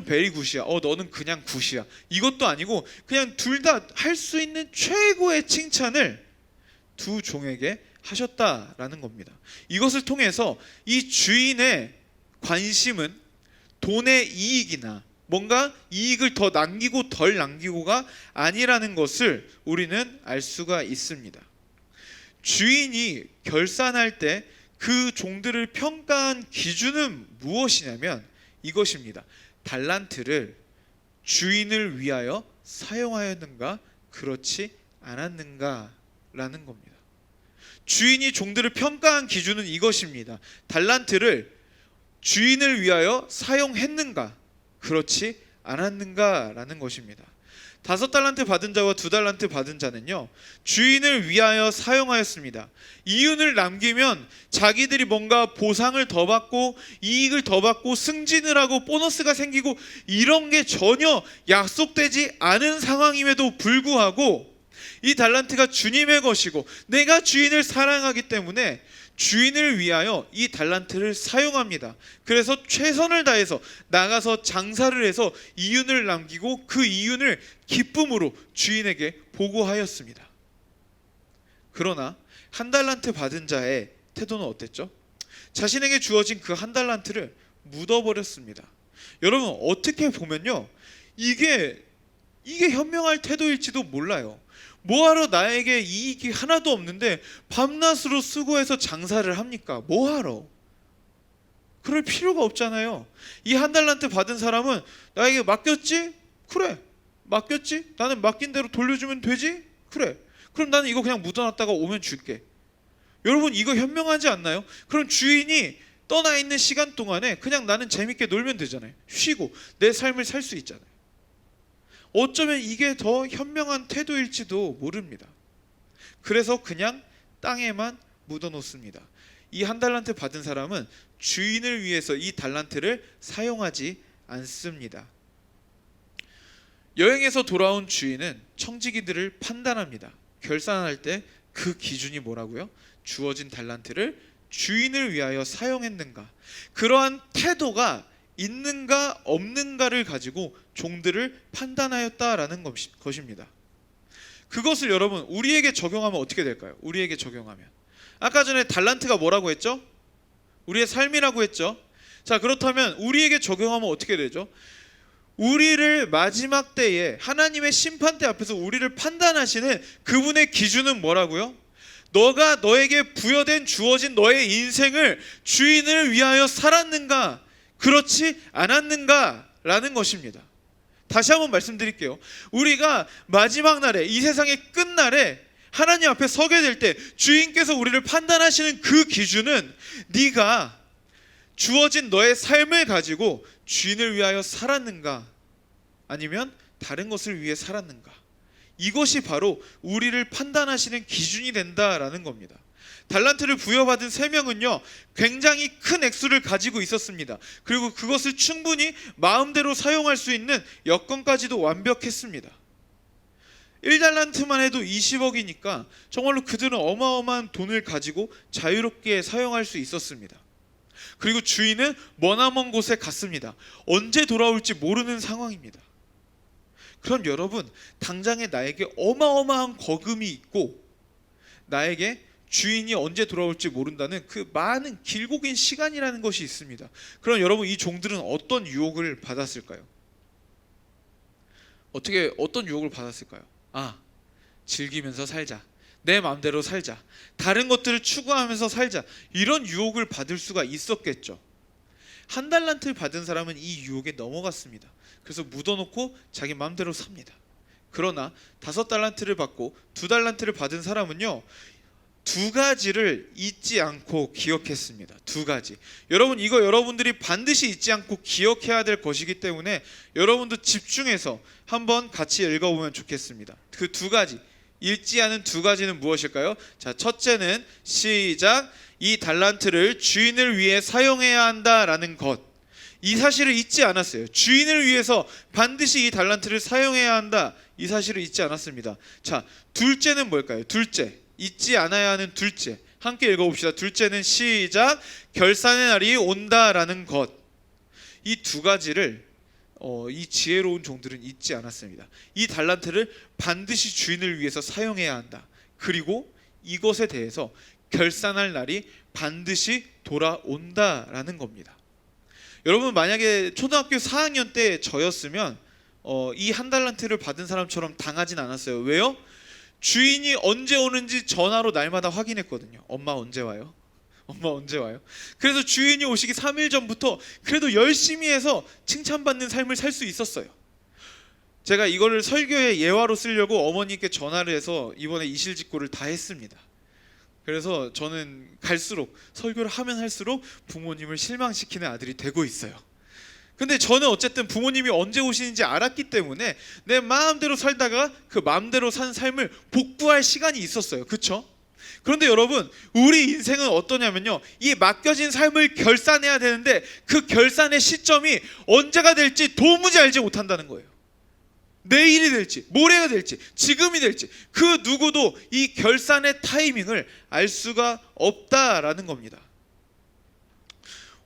D: 베리 굿이야, 너는 그냥 굿이야, 이것도 아니고 그냥 둘 다 할 수 있는 최고의 칭찬을 두 종에게 하셨다라는 겁니다. 이것을 통해서 이 주인의 관심은 돈의 이익이나 뭔가 이익을 더 남기고 덜 남기고가 아니라는 것을 우리는 알 수가 있습니다. 주인이 결산할 때 그 종들을 평가한 기준은 무엇이냐면 이것입니다. 달란트를 주인을 위하여 사용하였는가 그렇지 않았는가라는 겁니다. 주인이 종들을 평가한 기준은 이것입니다. 달란트를 주인을 위하여 사용했는가 그렇지 않았는가라는 것입니다. 5달란트 받은 자와 2달란트 받은 자는요, 주인을 위하여 사용하였습니다. 이윤을 남기면 자기들이 뭔가 보상을 더 받고 이익을 더 받고 승진을 하고 보너스가 생기고 이런 게 전혀 약속되지 않은 상황임에도 불구하고 이 달란트가 주님의 것이고 내가 주인을 사랑하기 때문에 주인을 위하여 이 달란트를 사용합니다. 그래서 최선을 다해서 나가서 장사를 해서 이윤을 남기고 그 이윤을 기쁨으로 주인에게 보고하였습니다. 그러나 1달란트 받은 자의 태도는 어땠죠? 자신에게 주어진 그 1달란트를 묻어버렸습니다. 여러분, 어떻게 보면요, 이게 현명할 태도일지도 몰라요. 뭐하러 나에게 이익이 하나도 없는데 밤낮으로 수고해서 장사를 합니까? 뭐하러? 그럴 필요가 없잖아요. 이 1달란트 받은 사람은 나에게 맡겼지? 그래, 맡겼지? 나는 맡긴 대로 돌려주면 되지? 그래, 그럼 나는 이거 그냥 묻어놨다가 오면 줄게. 여러분, 이거 현명하지 않나요? 그럼 주인이 떠나 있는 시간 동안에 그냥 나는 재밌게 놀면 되잖아요. 쉬고 내 삶을 살 수 있잖아요. 어쩌면 이게 더 현명한 태도일지도 모릅니다. 그래서 그냥 땅에만 묻어놓습니다. 이 1달란트 받은 사람은 주인을 위해서 이 달란트를 사용하지 않습니다. 여행에서 돌아온 주인은 청지기들을 판단합니다. 결산할 때 그 기준이 뭐라고요? 주어진 달란트를 주인을 위하여 사용했는가, 그러한 태도가 있는가 없는가를 가지고 종들을 판단하였다라는 것입니다. 그것을 여러분 우리에게 적용하면 어떻게 될까요? 우리에게 적용하면 아까 전에 달란트가 뭐라고 했죠? 우리의 삶이라고 했죠. 자, 그렇다면 우리에게 적용하면 어떻게 되죠? 우리를 마지막 때에 하나님의 심판대 앞에서 우리를 판단하시는 그분의 기준은 뭐라고요? 너가 너에게 부여된 주어진 너의 인생을 주인을 위하여 살았는가 그렇지 않았는가 라는 것입니다. 다시 한번 말씀드릴게요. 우리가 마지막 날에, 이 세상의 끝날에 하나님 앞에 서게 될 때 주인께서 우리를 판단하시는 그 기준은 네가 주어진 너의 삶을 가지고 주인을 위하여 살았는가 아니면 다른 것을 위해 살았는가, 이것이 바로 우리를 판단하시는 기준이 된다라는 겁니다. 달란트를 부여받은 3명은요 굉장히 큰 액수를 가지고 있었습니다. 그리고 그것을 충분히 마음대로 사용할 수 있는 여건까지도 완벽했습니다. 1달란트만 해도 20억이니까 정말로 그들은 어마어마한 돈을 가지고 자유롭게 사용할 수 있었습니다. 그리고 주인은 머나먼 곳에 갔습니다. 언제 돌아올지 모르는 상황입니다. 그럼 여러분, 당장에 나에게 어마어마한 거금이 있고 나에게 주인이 언제 돌아올지 모른다는 그 많은 길고 긴 시간이라는 것이 있습니다. 그럼 여러분, 이 종들은 어떤 유혹을 받았을까요? 어떤 유혹을 받았을까요? 즐기면서 살자, 내 마음대로 살자, 다른 것들을 추구하면서 살자, 이런 유혹을 받을 수가 있었겠죠. 1달란트를 받은 사람은 이 유혹에 넘어갔습니다. 그래서 묻어놓고 자기 마음대로 삽니다. 그러나 5달란트를 받고 2달란트를 받은 사람은요 2가지를 잊지 않고 기억했습니다. 2가지. 여러분, 이거 여러분들이 반드시 잊지 않고 기억해야 될 것이기 때문에 여러분도 집중해서 한번 같이 읽어보면 좋겠습니다. 그 2가지, 잊지 않은 2가지는 무엇일까요? 자, 첫째는 시작. 이 달란트를 주인을 위해 사용해야 한다라는 것. 이 사실을 잊지 않았어요. 주인을 위해서 반드시 이 달란트를 사용해야 한다, 이 사실을 잊지 않았습니다. 자, 둘째는 뭘까요? 둘째, 잊지 않아야 하는 둘째, 함께 읽어봅시다. 둘째는 시작. 결산의 날이 온다라는 것. 이 2가지를 이 지혜로운 종들은 잊지 않았습니다. 이 달란트를 반드시 주인을 위해서 사용해야 한다. 그리고 이것에 대해서 결산할 날이 반드시 돌아온다라는 겁니다. 여러분, 만약에 초등학교 4학년 때 저였으면 이 1달란트를 받은 사람처럼 당하진 않았어요. 왜요? 주인이 언제 오는지 전화로 날마다 확인했거든요. 엄마 언제 와요? 엄마 언제 와요? 그래서 주인이 오시기 3일 전부터 그래도 열심히 해서 칭찬받는 삶을 살 수 있었어요. 제가 이거를 설교의 예화로 쓰려고 어머니께 전화를 해서 이번에 이실직고를 다 했습니다. 그래서 저는 갈수록 설교를 하면 할수록 부모님을 실망시키는 아들이 되고 있어요. 근데 저는 어쨌든 부모님이 언제 오시는지 알았기 때문에 내 마음대로 살다가 그 마음대로 산 삶을 복구할 시간이 있었어요. 그렇죠? 그런데 여러분, 우리 인생은 어떠냐면요, 이 맡겨진 삶을 결산해야 되는데 그 결산의 시점이 언제가 될지 도무지 알지 못한다는 거예요. 내일이 될지 모레가 될지 지금이 될지 그 누구도 이 결산의 타이밍을 알 수가 없다라는 겁니다.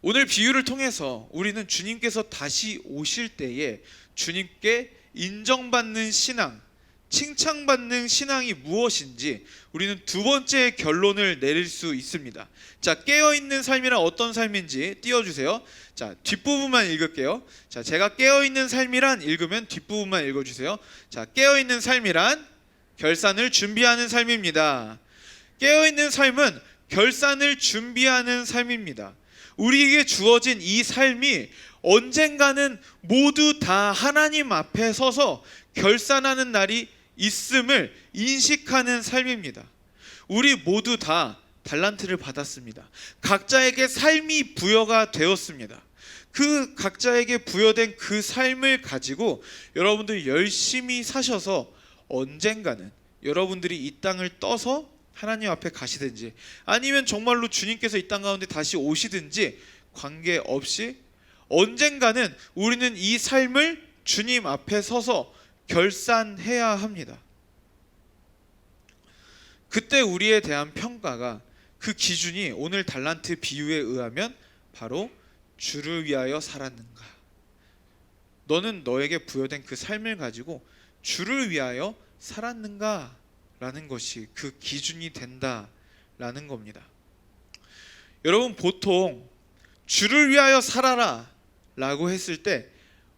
D: 오늘 비유를 통해서 우리는 주님께서 다시 오실 때에 주님께 인정받는 신앙, 칭찬받는 신앙이 무엇인지 우리는 두 번째 결론을 내릴 수 있습니다. 자, 깨어있는 삶이란 어떤 삶인지 띄워주세요. 자, 뒷부분만 읽을게요. 자, 제가 깨어있는 삶이란 읽으면 뒷부분만 읽어주세요. 자, 깨어있는 삶이란 결산을 준비하는 삶입니다. 깨어있는 삶은 결산을 준비하는 삶입니다. 우리에게 주어진 이 삶이 언젠가는 모두 다 하나님 앞에 서서 결산하는 날이 있음을 인식하는 삶입니다. 우리 모두 다 달란트를 받았습니다. 각자에게 삶이 부여가 되었습니다. 그 각자에게 부여된 그 삶을 가지고 여러분들 열심히 사셔서 언젠가는 여러분들이 이 땅을 떠서 하나님 앞에 가시든지 아니면 정말로 주님께서 이 땅 가운데 다시 오시든지 관계없이 언젠가는 우리는 이 삶을 주님 앞에 서서 결산해야 합니다. 그때 우리에 대한 평가가 그 기준이 오늘 달란트 비유에 의하면 바로 주를 위하여 살았는가? 너는 너에게 부여된 그 삶을 가지고 주를 위하여 살았는가? 라는 것이 그 기준이 된다라는 겁니다. 여러분, 보통 주를 위하여 살아라 라고 했을 때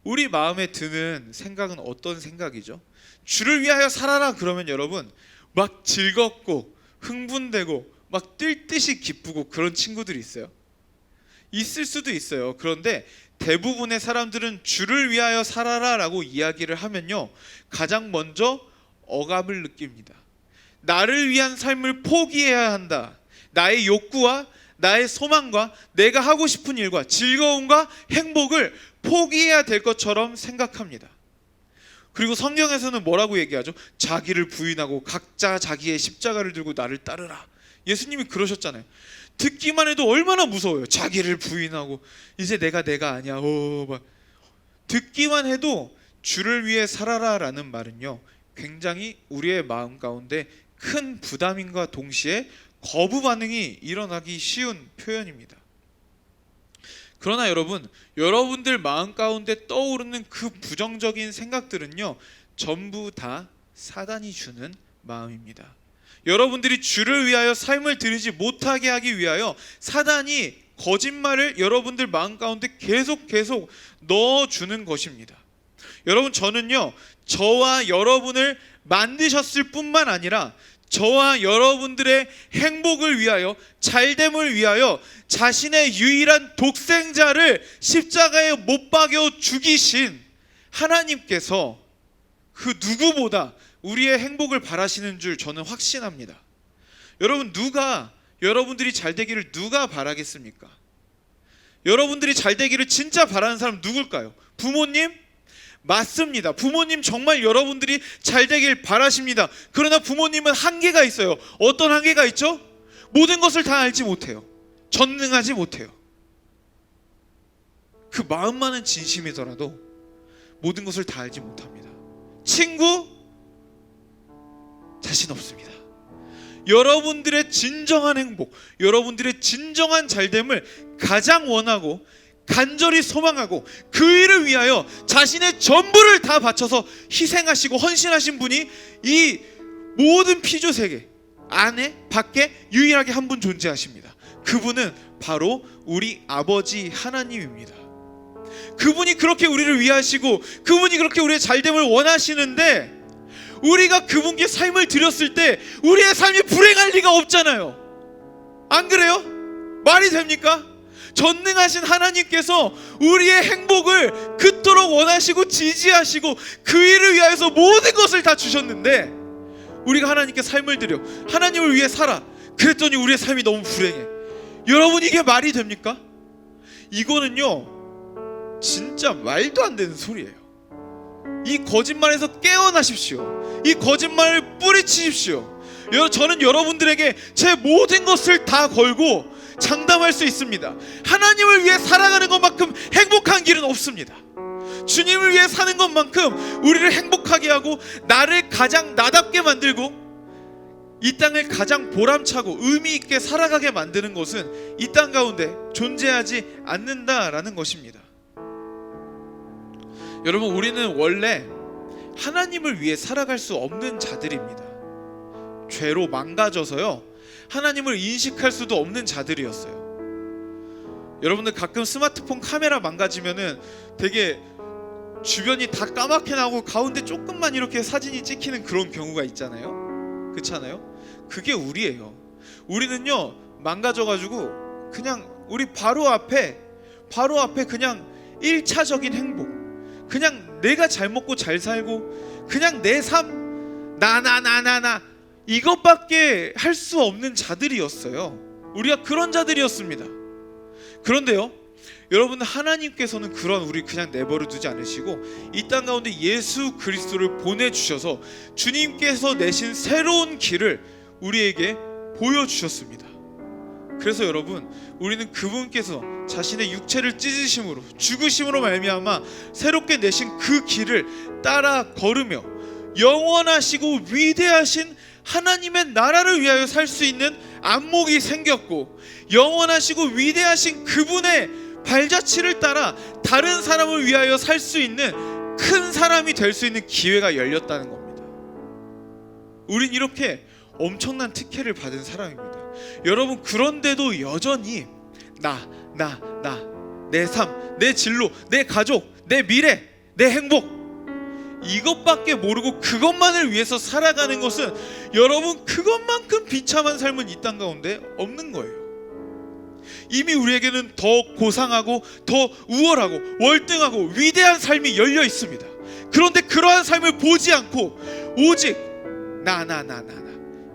D: 우리 마음에 드는 생각은 어떤 생각이죠? 주를 위하여 살아라 그러면 여러분 막 즐겁고 흥분되고 막 뛸 듯이 기쁘고 그런 친구들이 있어요? 있을 수도 있어요. 그런데 대부분의 사람들은 주를 위하여 살아라 라고 이야기를 하면요, 가장 먼저 억압을 느낍니다. 나를 위한 삶을 포기해야 한다. 나의 욕구와 나의 소망과 내가 하고 싶은 일과 즐거움과 행복을 포기해야 될 것처럼 생각합니다. 그리고 성경에서는 뭐라고 얘기하죠? 자기를 부인하고 각자 자기의 십자가를 들고 나를 따르라. 예수님이 그러셨잖아요. 듣기만 해도 얼마나 무서워요. 자기를 부인하고 이제 내가 아니야. 막 듣기만 해도 주를 위해 살아라라는 말은요, 굉장히 우리의 마음 가운데 큰 부담임과 동시에 거부 반응이 일어나기 쉬운 표현입니다. 그러나 여러분, 여러분들 마음 가운데 떠오르는 그 부정적인 생각들은요, 전부 다 사단이 주는 마음입니다. 여러분들이 주를 위하여 삶을 드리지 못하게 하기 위하여 사단이 거짓말을 여러분들 마음 가운데 계속 넣어주는 것입니다. 여러분, 저는요, 저와 여러분을 만드셨을 뿐만 아니라 저와 여러분들의 행복을 위하여, 잘됨을 위하여 자신의 유일한 독생자를 십자가에 못 박여 죽이신 하나님께서 그 누구보다 우리의 행복을 바라시는 줄 저는 확신합니다. 여러분, 여러분들이 잘 되기를 누가 바라겠습니까? 여러분들이 잘 되기를 진짜 바라는 사람 누굴까요? 부모님? 맞습니다. 부모님 정말 여러분들이 잘 되길 바라십니다. 그러나 부모님은 한계가 있어요. 어떤 한계가 있죠? 모든 것을 다 알지 못해요. 전능하지 못해요. 그 마음만은 진심이더라도 모든 것을 다 알지 못합니다. 친구? 자신 없습니다. 여러분들의 진정한 행복, 여러분들의 진정한 잘됨을 가장 원하고 간절히 소망하고 그 일을 위하여 자신의 전부를 다 바쳐서 희생하시고 헌신하신 분이 이 모든 피조 세계 안에 밖에 유일하게 한 분 존재하십니다. 그분은 바로 우리 아버지 하나님입니다. 그분이 그렇게 우리를 위하시고 그분이 그렇게 우리의 잘됨을 원하시는데 우리가 그분께 삶을 드렸을 때 우리의 삶이 불행할 리가 없잖아요. 안 그래요? 말이 됩니까? 전능하신 하나님께서 우리의 행복을 그토록 원하시고 지지하시고 그 일을 위하여서 모든 것을 다 주셨는데 우리가 하나님께 삶을 드려 하나님을 위해 살아 그랬더니 우리의 삶이 너무 불행해. 여러분, 이게 말이 됩니까? 이거는요 진짜 말도 안 되는 소리예요. 이 거짓말에서 깨어나십시오. 이 거짓말을 뿌리치십시오. 저는 여러분들에게 제 모든 것을 다 걸고 장담할 수 있습니다. 하나님을 위해 살아가는 것만큼 행복한 길은 없습니다. 주님을 위해 사는 것만큼 우리를 행복하게 하고 나를 가장 나답게 만들고 이 땅을 가장 보람차고 의미 있게 살아가게 만드는 것은 이 땅 가운데 존재하지 않는다라는 것입니다. 여러분, 우리는 원래 하나님을 위해 살아갈 수 없는 자들입니다. 죄로 망가져서요 하나님을 인식할 수도 없는 자들이었어요. 여러분들 가끔 스마트폰 카메라 망가지면은 되게 주변이 다 까맣게 나고 가운데 조금만 이렇게 사진이 찍히는 그런 경우가 있잖아요. 그렇잖아요? 그게 우리예요. 우리는요 망가져가지고 그냥 우리 바로 앞에 그냥 1차적인 행복, 그냥 내가 잘 먹고 잘 살고 그냥 내 삶 나 이것밖에 할 수 없는 자들이었어요. 우리가 그런 자들이었습니다. 그런데요 여러분, 하나님께서는 그런 우리 그냥 내버려 두지 않으시고 이 땅 가운데 예수 그리스도를 보내주셔서 주님께서 내신 새로운 길을 우리에게 보여주셨습니다. 그래서 여러분, 우리는 그분께서 자신의 육체를 찢으심으로 죽으심으로 말미암아 새롭게 내신 그 길을 따라 걸으며 영원하시고 위대하신 하나님의 나라를 위하여 살 수 있는 안목이 생겼고 영원하시고 위대하신 그분의 발자취를 따라 다른 사람을 위하여 살 수 있는 큰 사람이 될 수 있는 기회가 열렸다는 겁니다. 우린 이렇게 엄청난 특혜를 받은 사람입니다. 여러분, 그런데도 여전히 내 삶, 내 진로, 내 가족, 내 미래, 내 행복 이것밖에 모르고 그것만을 위해서 살아가는 것은 여러분 그것만큼 비참한 삶은 이 땅 가운데 없는 거예요. 이미 우리에게는 더 고상하고 더 우월하고 월등하고 위대한 삶이 열려 있습니다. 그런데 그러한 삶을 보지 않고 오직 나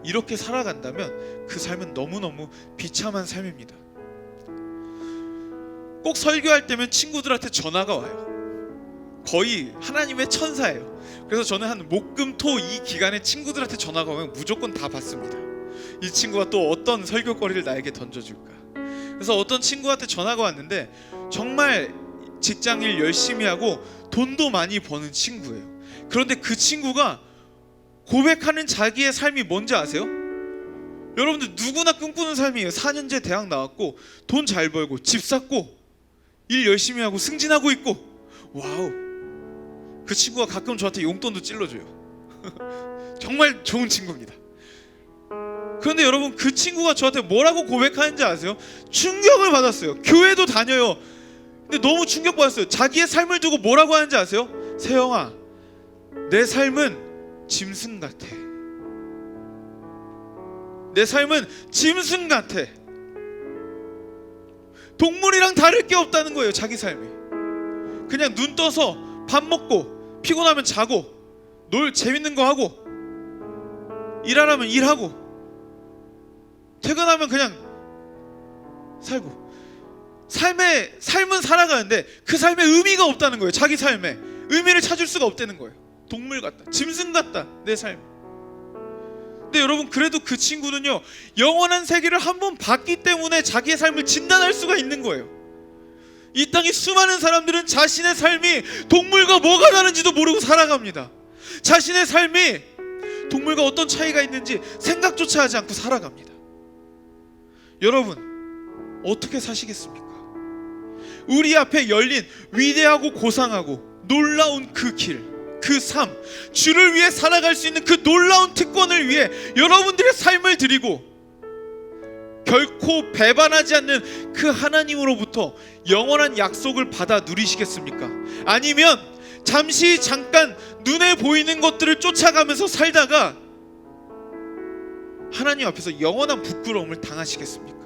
D: 이렇게 살아간다면 그 삶은 너무너무 비참한 삶입니다. 꼭 설교할 때면 친구들한테 전화가 와요. 거의 하나님의 천사예요. 그래서 저는 한 목금토 이 기간에 친구들한테 전화가 오면 무조건 다 받습니다. 이 친구가 또 어떤 설교거리를 나에게 던져줄까. 그래서 어떤 친구한테 전화가 왔는데 정말 직장일 열심히 하고 돈도 많이 버는 친구예요. 그런데 그 친구가 고백하는 자기의 삶이 뭔지 아세요? 여러분들 누구나 꿈꾸는 삶이에요. 4년제 대학 나왔고 돈 잘 벌고 집 샀고 일 열심히 하고 승진하고 있고 와우. 그 친구가 가끔 저한테 용돈도 찔러줘요. 정말 좋은 친구입니다. 그런데 여러분, 그 친구가 저한테 뭐라고 고백하는지 아세요? 충격을 받았어요. 교회도 다녀요. 근데 너무 충격받았어요. 자기의 삶을 두고 뭐라고 하는지 아세요? 세영아, 내 삶은 짐승 같아. 내 삶은 짐승 같아. 동물이랑 다를 게 없다는 거예요. 자기 삶이 그냥 눈 떠서 밥 먹고 피곤하면 자고 재밌는 거 하고 일하라면 일하고 퇴근하면 그냥 살고 삶은 살아가는데 그 삶에 의미가 없다는 거예요. 자기 삶에 의미를 찾을 수가 없다는 거예요. 동물 같다, 짐승 같다, 내 삶. 근데 여러분, 그래도 그 친구는요 영원한 세계를 한번 봤기 때문에 자기의 삶을 진단할 수가 있는 거예요. 이 땅의 수많은 사람들은 자신의 삶이 동물과 뭐가 다른지도 모르고 살아갑니다. 자신의 삶이 동물과 어떤 차이가 있는지 생각조차 하지 않고 살아갑니다. 여러분, 어떻게 사시겠습니까? 우리 앞에 열린 위대하고 고상하고 놀라운 그 길, 그 삶, 주를 위해 살아갈 수 있는 그 놀라운 특권을 위해 여러분들의 삶을 드리고 결코 배반하지 않는 그 하나님으로부터 영원한 약속을 받아 누리시겠습니까? 아니면 잠깐 눈에 보이는 것들을 쫓아가면서 살다가 하나님 앞에서 영원한 부끄러움을 당하시겠습니까?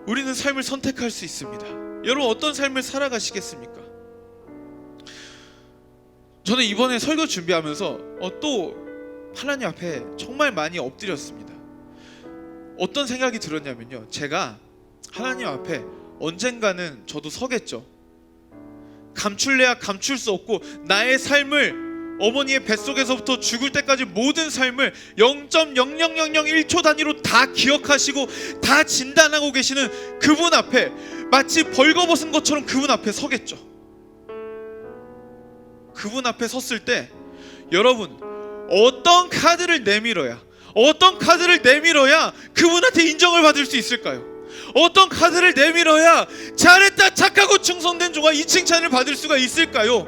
D: 우리는 삶을 선택할 수 있습니다. 여러분 어떤 삶을 살아가시겠습니까? 저는 이번에 설교 준비하면서 또 하나님 앞에 정말 많이 엎드렸습니다. 어떤 생각이 들었냐면요, 제가 하나님 앞에 언젠가는 저도 서겠죠. 감출래야 감출 수 없고 나의 삶을 어머니의 뱃속에서부터 죽을 때까지 모든 삶을 0.00001초 단위로 다 기억하시고 다 진단하고 계시는 그분 앞에 마치 벌거벗은 것처럼 그분 앞에 서겠죠. 그분 앞에 섰을 때 여러분 어떤 카드를 내밀어야 그분한테 인정을 받을 수 있을까요? 어떤 카드를 내밀어야 잘했다 착하고 충성된 종아 이 칭찬을 받을 수가 있을까요?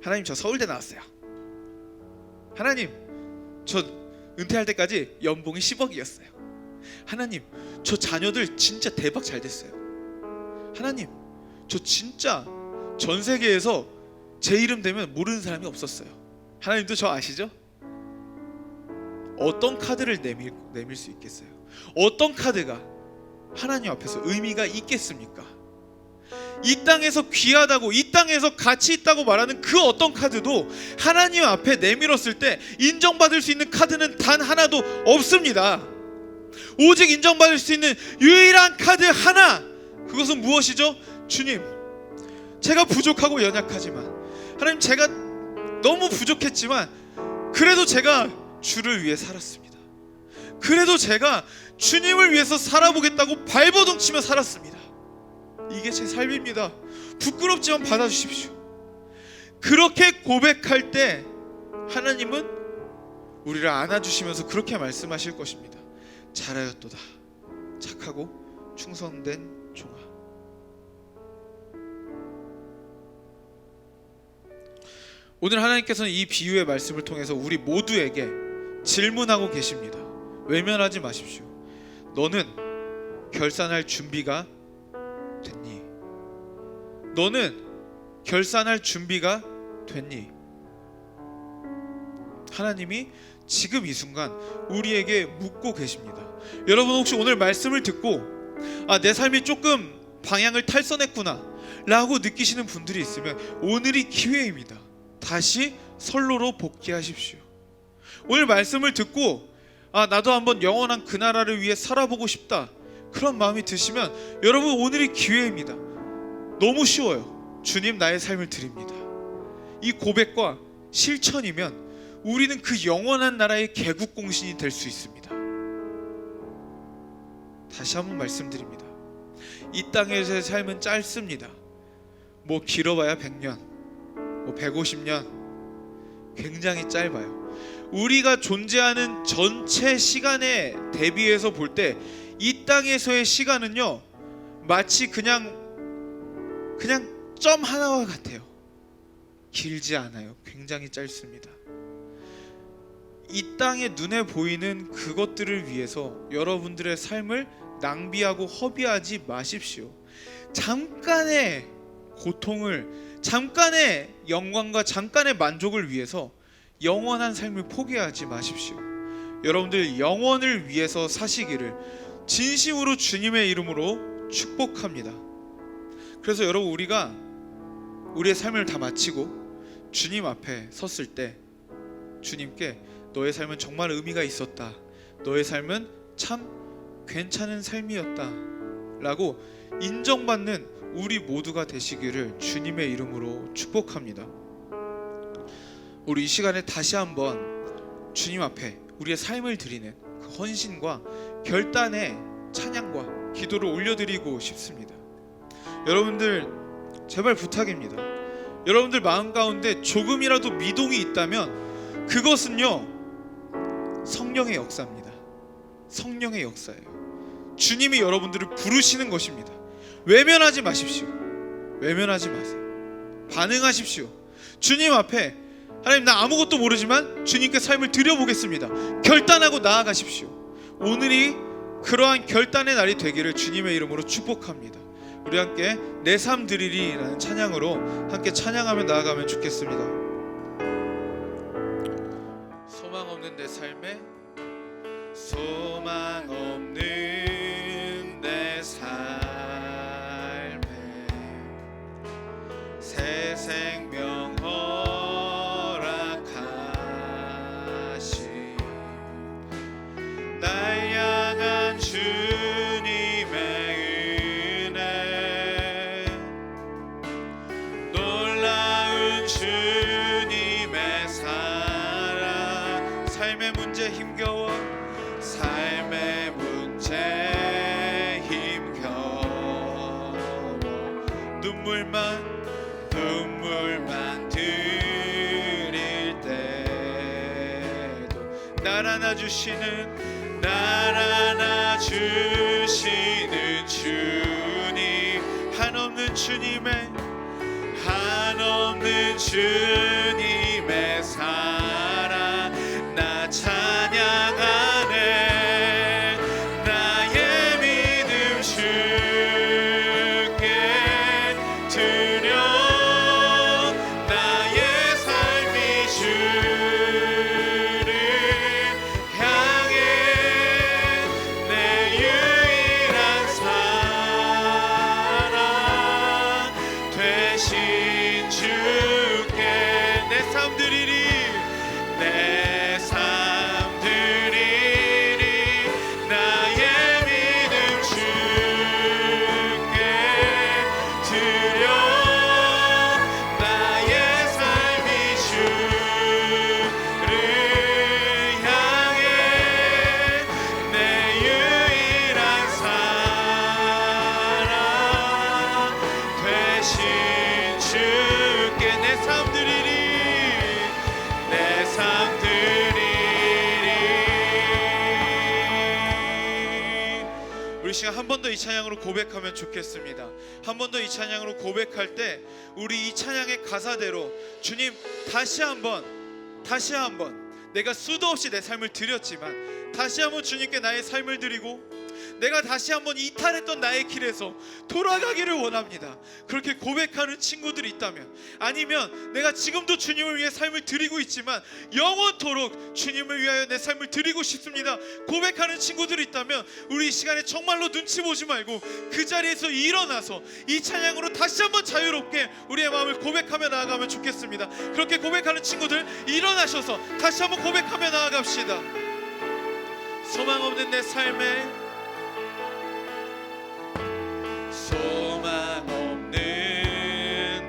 D: 하나님 저 서울대 나왔어요. 하나님 저 은퇴할 때까지 연봉이 10억이었어요. 하나님 저 자녀들 진짜 대박 잘 됐어요. 하나님 저 진짜 전 세계에서 제 이름 되면 모르는 사람이 없었어요. 하나님도 저 아시죠? 어떤 카드를 내밀 수 있겠어요? 어떤 카드가 하나님 앞에서 의미가 있겠습니까? 이 땅에서 귀하다고 이 땅에서 가치 있다고 말하는 그 어떤 카드도 하나님 앞에 내밀었을 때 인정받을 수 있는 카드는 단 하나도 없습니다. 오직 인정받을 수 있는 유일한 카드 하나, 그것은 무엇이죠? 주님, 제가 부족하고 연약하지만 하나님 제가 너무 부족했지만 그래도 제가 주를 위해 살았습니다. 그래도 제가 주님을 위해서 살아보겠다고 발버둥치며 살았습니다. 이게 제 삶입니다. 부끄럽지만 받아주십시오. 그렇게 고백할 때 하나님은 우리를 안아주시면서 그렇게 말씀하실 것입니다. 잘하였도다 착하고 충성된 종아. 오늘 하나님께서는 이 비유의 말씀을 통해서 우리 모두에게 질문하고 계십니다. 외면하지 마십시오. 너는 결산할 준비가 됐니? 너는 결산할 준비가 됐니? 하나님이 지금 이 순간 우리에게 묻고 계십니다. 여러분 혹시 오늘 말씀을 듣고 내 삶이 조금 방향을 탈선했구나 라고 느끼시는 분들이 있으면 오늘이 기회입니다. 다시 선로로 복귀하십시오. 오늘 말씀을 듣고 나도 한번 영원한 그 나라를 위해 살아보고 싶다 그런 마음이 드시면 여러분 오늘이 기회입니다. 너무 쉬워요. 주님 나의 삶을 드립니다. 이 고백과 실천이면 우리는 그 영원한 나라의 개국공신이 될 수 있습니다. 다시 한번 말씀드립니다. 이 땅에서의 삶은 짧습니다. 뭐 길어봐야 100년, 뭐 150년, 굉장히 짧아요. 우리가 존재하는 전체 시간에 대비해서 볼 때 이 땅에서의 시간은요 마치 그냥 점 하나와 같아요. 길지 않아요. 굉장히 짧습니다. 이 땅에 눈에 보이는 그것들을 위해서 여러분들의 삶을 낭비하고 허비하지 마십시오. 잠깐의 고통을, 잠깐의 영광과 잠깐의 만족을 위해서 영원한 삶을 포기하지 마십시오. 여러분들 영원을 위해서 사시기를 진심으로 주님의 이름으로 축복합니다. 그래서 여러분 우리가 우리의 삶을 다 마치고 주님 앞에 섰을 때 주님께 너의 삶은 정말 의미가 있었다, 너의 삶은 참 괜찮은 삶이었다 라고 인정받는 우리 모두가 되시기를 주님의 이름으로 축복합니다. 우리 이 시간에 다시 한번 주님 앞에 우리의 삶을 드리는 그 헌신과 결단의 찬양과 기도를 올려드리고 싶습니다. 여러분들 제발 부탁입니다. 여러분들 마음 가운데 조금이라도 미동이 있다면 그것은요 성령의 역사입니다. 성령의 역사예요. 주님이 여러분들을 부르시는 것입니다. 외면하지 마십시오. 외면하지 마세요. 반응하십시오. 주님 앞에 하나님 나 아무것도 모르지만 주님께 삶을 드려보겠습니다. 결단하고 나아가십시오. 오늘이 그러한 결단의 날이 되기를 주님의 이름으로 축복합니다. 우리 함께 내 삶 드리리 라는 찬양으로 함께 찬양하며 나아가면 좋겠습니다. 소망 없는 내 삶에 소망 문제 힘겨워 삶의 문제 힘겨워 눈물만 드릴 때도 날 안아주시는 주님 한없는 주님의 사랑 나 찬양하네 나의 믿음 주께 드려 나의 삶이 주를 향해 내 유일한 사랑 되신 주께 내 삶 드리리 나의 믿음 주께 드려 나의 삶이 주를 향해 내 유일한 사랑 되신 주께 내 삶 드리리 내 삶 드리리 우리 시간 한 번 더 이 찬양으로 고백하면 좋겠습니다. 한 번 더 이 찬양으로 고백할 때 우리 이 찬양의 가사대로 주님 다시 한번 내가 수도 없이 내 삶을 드렸지만 다시 한번 주님께 나의 삶을 드리고 내가 다시 한번 이탈했던 나의 길에서 돌아가기를 원합니다. 그렇게 고백하는 친구들이 있다면 아니면 내가 지금도 주님을 위해 삶을 드리고 있지만 영원토록 주님을 위하여 내 삶을 드리고 싶습니다. 고백하는 친구들이 있다면 우리 이 시간에 정말로 눈치 보지 말고 그 자리에서 일어나서 이 찬양으로 다시 한번 자유롭게 우리의 마음을 고백하며 나아가면 좋겠습니다. 그렇게 고백하는 친구들 일어나셔서 다시 한번 고백하며 나아갑시다. 소망 없는 내 삶에 소망 없는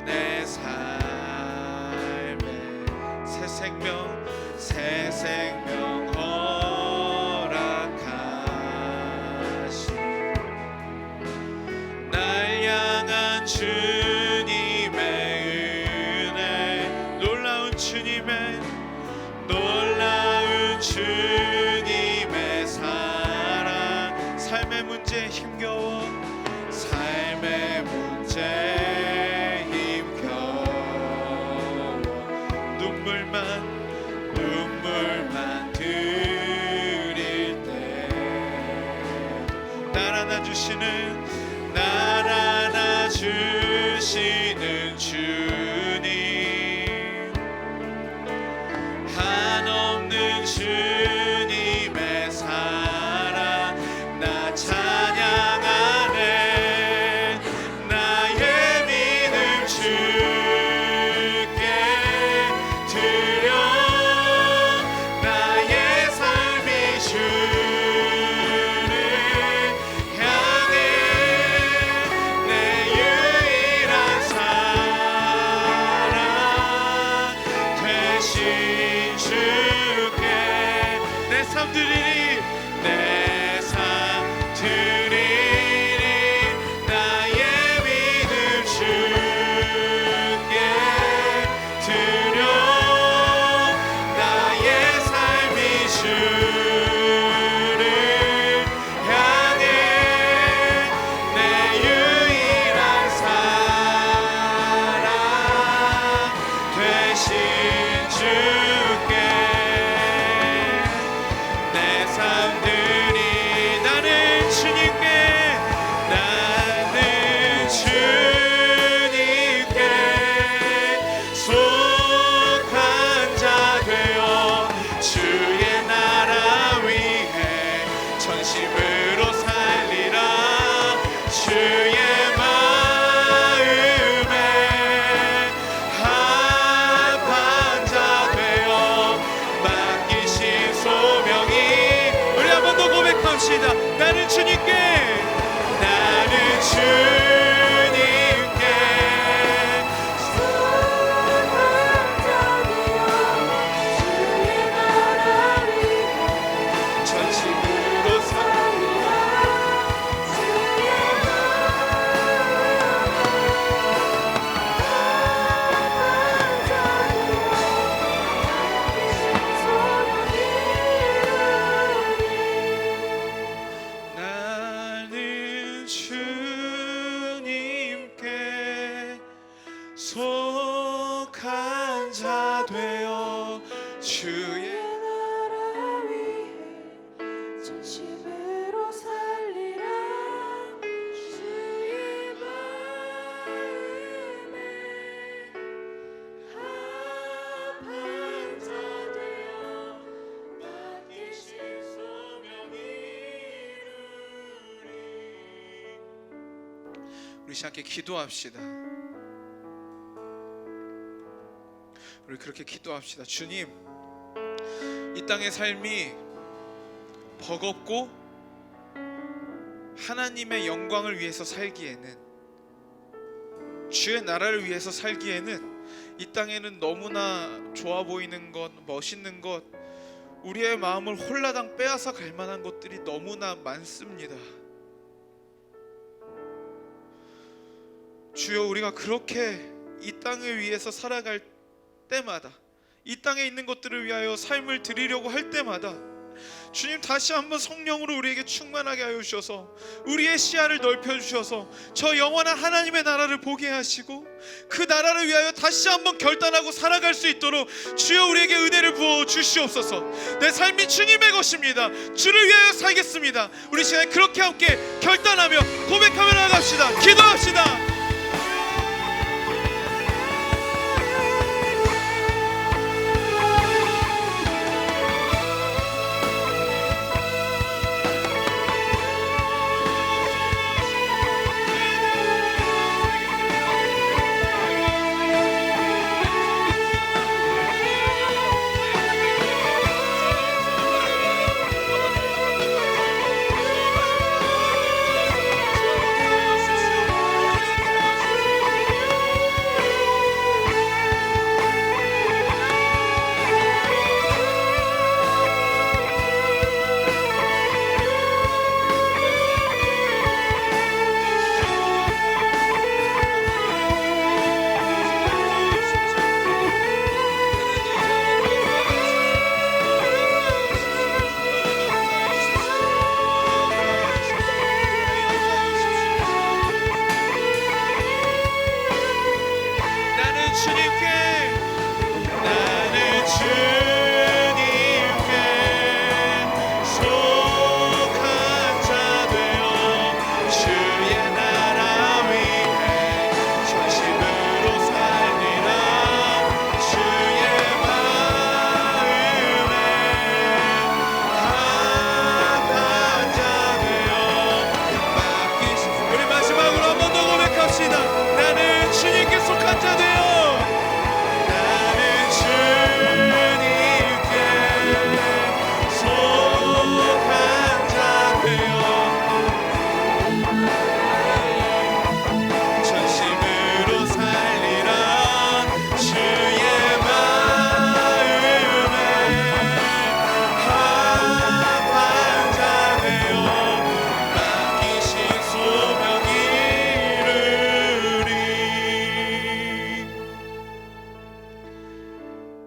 D: 내 삶에 새 생명 허락하시 날 향한 주님의 은혜 놀라운 주님의 사랑 삶의 문제 힘겨워 눈물만 드릴 때 날 안아주시는 주님 한없는 주님의 사랑 나 찬양하네 나의 믿음 주께 드려 나의 삶이 주를 향해 내 유일한 사랑 되신 주께 내 삶 드리리 내 삶 드리리 나의 믿음 주께 드려 나의 삶이 주를 향해 내 유일한 사랑 되신 주께 내 삶 드리 나는 주님께 속한 자 되어 주의 나라 위해 전심으로 살리라 주의 마음에 합한 자 되어 맡기신 소명이 우리 한 번 더 고백합시다. 나는 주님께 주의
B: 나라 위해 전심으로 살리라. 주의 마음에 합한 자 되어 맡기신 소명이 이루리.
D: 우리 함께 기도합시다. 우리 그렇게 기도합시다. 주님, 이 땅의 삶이 버겁고 하나님의 영광을 위해서 살기에는, 주의 나라를 위해서 살기에는 이 땅에는 너무나 좋아 보이는 것, 멋있는 것, 우리의 마음을 홀라당 빼앗아 갈 만한 것들이 너무나 많습니다. 주여, 우리가 그렇게 이 땅을 위해서 살아갈 때마다, 이 땅에 있는 것들을 위하여 삶을 드리려고 할 때마다 주님 다시 한번 성령으로 우리에게 충만하게 하여 주셔서 우리의 시야를 넓혀 주셔서 저 영원한 하나님의 나라를 보게 하시고 그 나라를 위하여 다시 한번 결단하고 살아갈 수 있도록 주여 우리에게 은혜를 부어 주시옵소서. 내 삶이 주님의 것입니다. 주를 위하여 살겠습니다. 우리 시간에 그렇게 함께 결단하며 고백하며 나갑시다. 기도합시다.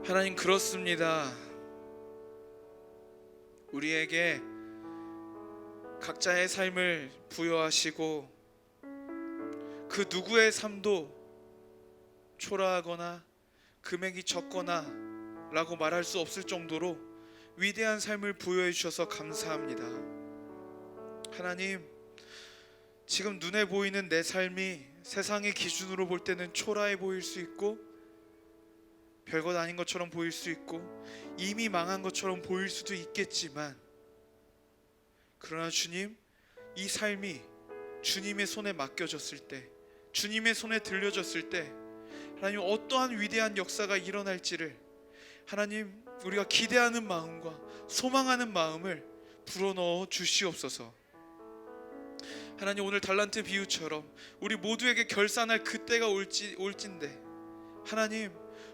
D: 하나님, 그렇습니다. 우리에게 각자의 삶을 부여하시고 그 누구의 삶도 초라하거나 금액이 적거나 라고 말할 수 없을 정도로 위대한 삶을 부여해 주셔서 감사합니다. 하나님, 지금 눈에 보이는 내 삶이 세상의 기준으로 볼 때는 초라해 보일 수 있고 별것 아닌 것처럼 보일 수 있고 이미 망한 것처럼 보일 수도 있겠지만, 그러나 주님, 이 삶이 주님의 손에 맡겨졌을 때, 주님의 손에 들려졌을 때 하나님 어떠한 위대한 역사가 일어날지를 하나님 우리가 기대하는 마음과 소망하는 마음을 불어넣어 주시옵소서. 하나님, 오늘 달란트 비유처럼 우리 모두에게 결산할 그때가 올진데 하나님,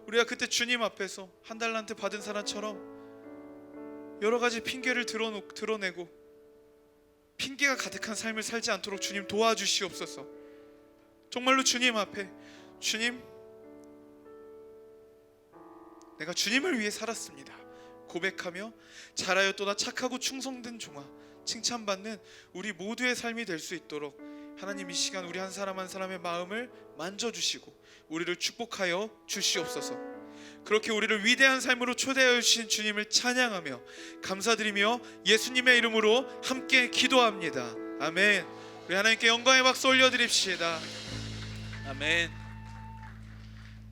D: 우리가 그때 주님 앞에서 한 달란트 받은 사람처럼 여러 가지 핑계를 드러내고 핑계가 가득한 삶을 살지 않도록 주님 도와주시옵소서. 정말로 주님 앞에, 주님, 내가 주님을 위해 살았습니다 고백하며 잘하였도다 착하고 충성된 종아, 칭찬받는 우리 모두의 삶이 될 수 있도록 하나님 이 시간 우리 한 사람 한 사람의 마음을 만져주시고 우리를 축복하여 주시옵소서. 그렇게 우리를 위대한 삶으로 초대하여 주신 주님을 찬양하며 감사드리며 예수님의 이름으로 함께 기도합니다. 아멘. 우리 하나님께 영광의 박수 올려드립시다. 아멘.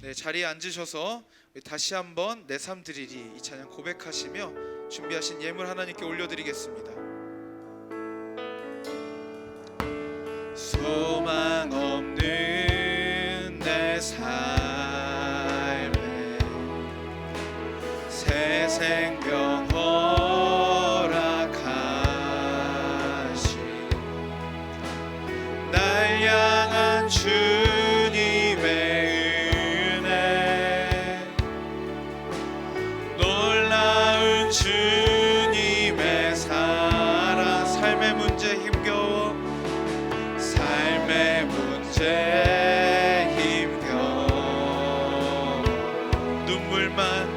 D: 네, 자리에 앉으셔서 다시 한번 내 삶 드리리 이 찬양 고백하시며 준비하신 예물 하나님께 올려드리겠습니다. 소망 없는 내 삶에 새 생명 허락하신 날 향한 주님의 은혜 놀라운 주님의 사랑 삶의 문제 힘겨워 삶의 문제 힘겨워 눈물만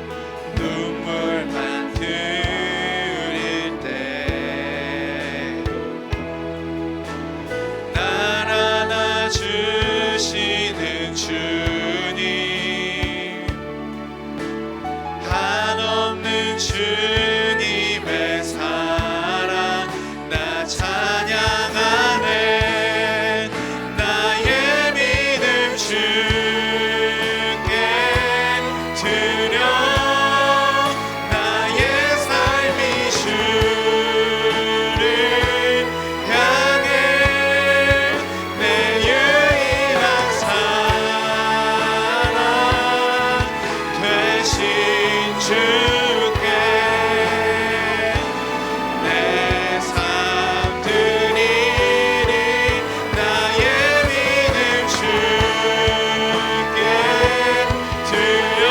D: 흘릴 때도 날 안아주시는 주님 한없는 주님의 사랑 나 찬양하네 나의 믿음 주께 드려 나의 삶이 주를 향해 내 유일한 사랑 되신 주께 내 삶 드리리 나의 믿음 주께 드려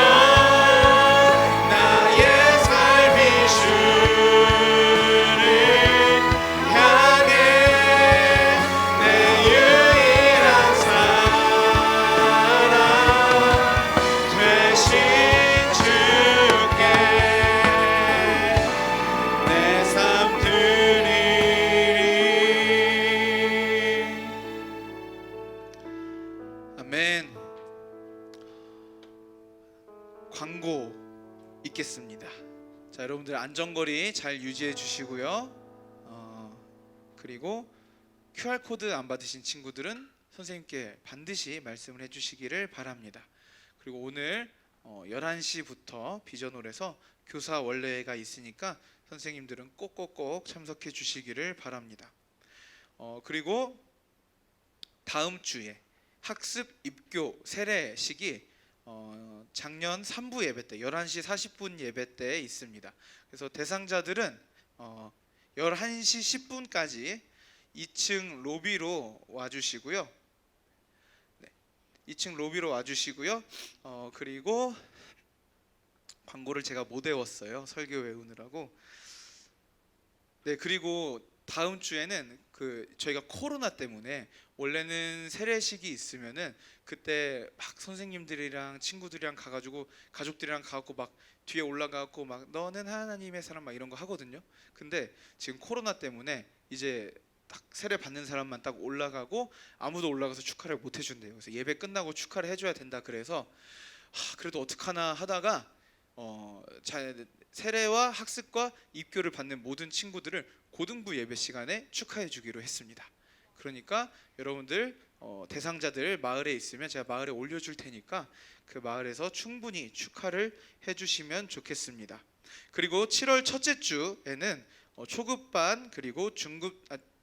D: 나의 삶이 주를 향해 내 유일한 사랑 되신 주께 내 삶 드리리. 아멘. 광고 있겠습니다. 자, 여러분들 안전거리 잘 유지해 주시고요. 그리고 QR코드 안 받으신 친구들은 선생님께 반드시 말씀을 해주시기를 바랍니다. 그리고 오늘 11시부터 비전홀에서 교사 원래가 있으니까 선생님들은 꼭꼭꼭 참석해 주시기를 바랍니다. 그리고 다음 주에 학습 입교 세례식이 작년 3부 예배 때 11시 40분 예배 때 있습니다. 그래서 대상자들은 11시 10분까지 2층 로비로 와주시고요. 네, 2층 로비로 와주시고요. 그리고 광고를 제가 못 외웠어요. 설교 외우느라고. 네, 그리고 다음 주에는 저희가 코로나 때문에 원래는 세례식이 있으면은 그때 막 선생님들이랑 친구들이랑 가가지고 가족들이랑 가갖고 막 뒤에 올라가갖고 막 너는 하나님의 사람 막 이런 거 하거든요. 근데 지금 코로나 때문에 이제 딱 세례 받는 사람만 딱 올라가고 아무도 올라가서 축하를 못 해준대요. 그래서 예배 끝나고 축하를 해줘야 된다. 그래서 그래도 어떡하나 하다가 세례와 학습과 입교를 받는 모든 친구들을 고등부 예배 시간에 축하해 주기로 했습니다. 그러니까 여러분들 대상자들 마을에 있으면 제가 마을에 올려줄 테니까 그 마을에서 충분히 축하를 해주시면 좋겠습니다. 그리고 7월 첫째 주에는 초급반 그리고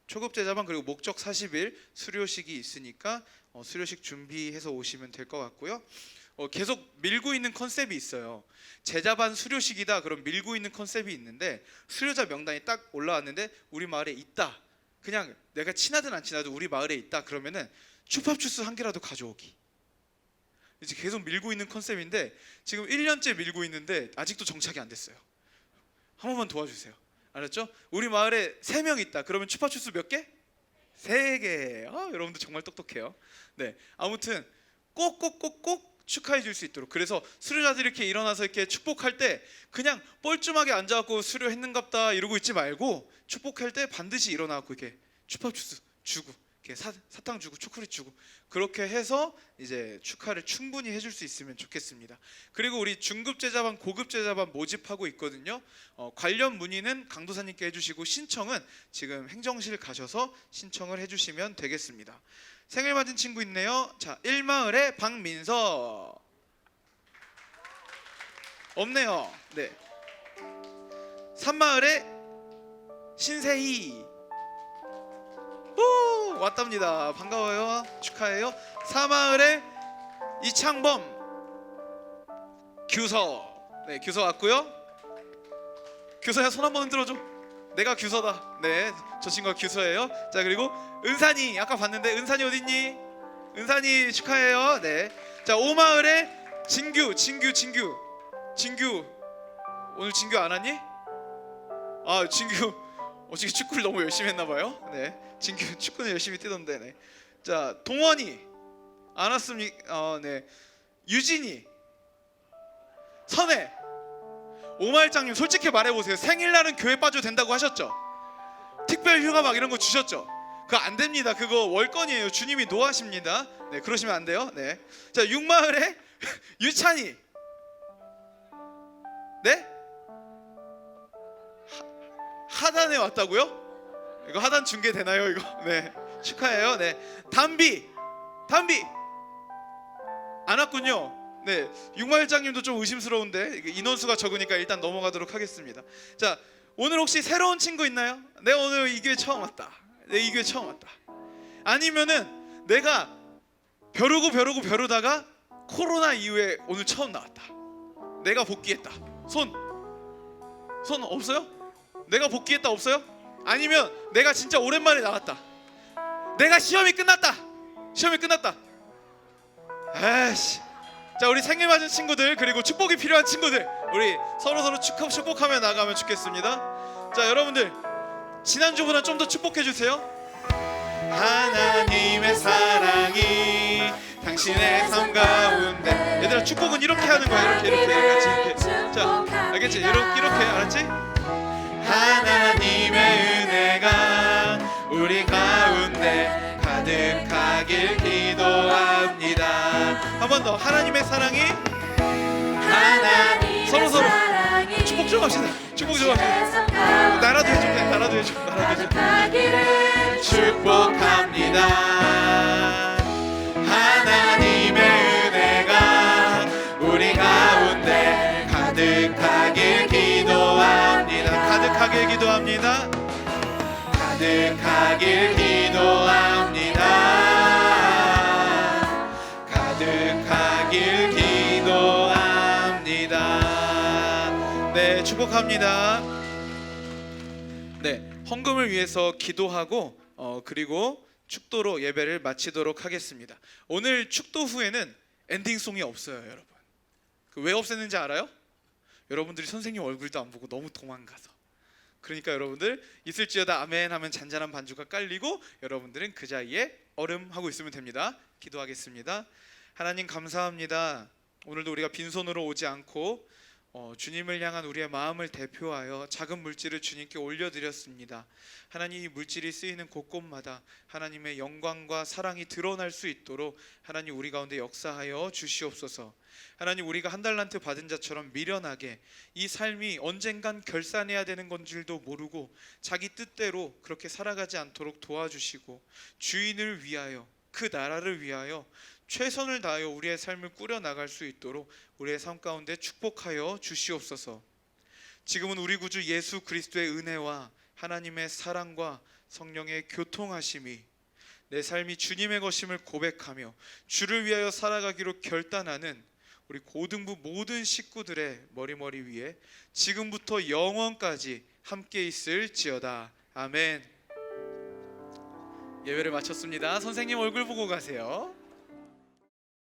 D: 초급제자반 그리고 목적 40일 수료식이 있으니까 수료식 준비해서 오시면 될 것 같고요. 계속 밀고 있는 컨셉이 있어요. 제자반 수료식이다. 그럼 밀고 있는 컨셉이 있는데 수료자 명단이 딱 올라왔는데 우리 마을에 있다. 그냥 내가 친하든 안 친하든 우리 마을에 있다. 그러면은 춥밥주스 한 개라도 가져오기. 이제 계속 밀고 있는 컨셉인데 지금 1년째 밀고 있는데 아직도 정착이 안 됐어요. 한 번만 도와주세요. 알았죠? 우리 마을에 3명 있다. 그러면 춥밥주스 몇 개? 3개. 여러분들 정말 똑똑해요. 네, 아무튼 꼭꼭꼭꼭 축하해 줄 수 있도록. 그래서 수료자들이 이렇게 일어나서 이렇게 축복할 때 그냥 뻘쭘하게 앉아갖고 수료했는갑다 이러고 있지 말고 축복할 때 반드시 일어나갖고 이렇게 춥밥주스 주고 이렇게 사탕 주고 초콜릿 주고 그렇게 해서 이제 축하를 충분히 해줄 수 있으면 좋겠습니다. 그리고 우리 중급 제자반, 고급 제자반 모집하고 있거든요. 관련 문의는 강도사님께 해주시고 신청은 지금 행정실 가셔서 신청을 해주시면 되겠습니다. 생일 맞은 친구 있네요. 자, 1마을의 박민서. 없네요. 네. 3마을의 신세희. 오, 왔답니다. 반가워요. 축하해요. 4마을의 이창범. 규서. 네, 규서 왔고요. 규서야, 손 한번 흔들어줘. 내가 규서다. 네, 저 친구가 규서예요. 자, 그리고 은산이. 아까 봤는데 은산이 어딨니? 은산이 축하해요. 네. 자, 5마을의 진규. 오늘 진규 안 왔니? 아, 진규 어저께 축구를 너무 열심히 했나봐요. 네, 진규 축구는 열심히 뛰던데. 네. 자, 동원이 안 왔습니까? 네. 유진이, 선혜. 오마일장님 솔직히 말해보세요. 생일날은 교회 빠져도 된다고 하셨죠? 특별 휴가 막 이런 거 주셨죠? 그거 안 됩니다. 그거 월권이에요. 주님이 노하십니다. 네, 그러시면 안 돼요. 네. 자, 6마을에 유찬이. 네? 하단에 왔다고요? 이거 하단 중계 되나요 이거? 네, 축하해요. 네, 담비 안 왔군요. 네, 육마일장님도 좀 의심스러운데 인원수가 적으니까 일단 넘어가도록 하겠습니다. 자, 오늘 혹시 새로운 친구 있나요? 내가 오늘 이 교회 처음 왔다. 네, 이 교회 처음 왔다. 아니면은 내가 벼르다가 코로나 이후에 오늘 처음 나왔다. 내가 복귀했다. 손 없어요? 내가 복귀했다 없어요? 아니면 내가 진짜 오랜만에 나왔다. 내가 시험이 끝났다. 에이씨. 자, 우리 생일 맞은 친구들 그리고 축복이 필요한 친구들 우리 서로 축복하며 나가면 좋겠습니다. 자, 여러분들 지난주보다 좀 더 축복해 주세요. 하나님의 사랑이 당신의 삶 가운데. 얘들아, 축복은 이렇게 하는 거야. 이렇게. 자, 알겠지? 이렇게 알았지? 하나님의 은혜가 우리 가운데 가득하길 기도합니다. 한 번 더. 하나님의 사랑이 서로 축복 좀 합시다. 나라도 해줘. 축복합니다. 하나님의 은혜가 우리 가운데 가득하길 기도합니다. 가득하길 기도합니다. 네, 축복합니다. 네, 헌금을 위해서 기도하고 그리고 축도로 예배를 마치도록 하겠습니다. 오늘 축도 후에는 엔딩송이 없어요, 여러분. 왜 없앴는지 알아요? 여러분들이 선생님 얼굴도 안 보고 너무 도망가서. 그러니까 여러분들 있을지어다 아멘 하면 잔잔한 반주가 깔리고 여러분들은 그 자리에 얼음하고 있으면 됩니다. 기도하겠습니다. 하나님 감사합니다. 오늘도 우리가 빈손으로 오지 않고 주님을 향한 우리의 마음을 대표하여 작은 물질을 주님께 올려드렸습니다. 하나님, 이 물질이 쓰이는 곳곳마다 하나님의 영광과 사랑이 드러날 수 있도록 하나님 우리 가운데 역사하여 주시옵소서. 하나님, 우리가 한 달란트 받은 자처럼 미련하게 이 삶이 언젠간 결산해야 되는 건 줄도 모르고 자기 뜻대로 그렇게 살아가지 않도록 도와주시고 주인을 위하여, 그 나라를 위하여 최선을 다하여 우리의 삶을 꾸려나갈 수 있도록 우리의 삶 가운데 축복하여 주시옵소서. 지금은 우리 구주 예수 그리스도의 은혜와 하나님의 사랑과 성령의 교통하심이 내 삶이 주님의 것임을 고백하며 주를 위하여 살아가기로 결단하는 우리 고등부 모든 식구들의 머리 위에 지금부터 영원까지 함께 있을지어다. 아멘. 예배를 마쳤습니다. 선생님 얼굴 보고 가세요.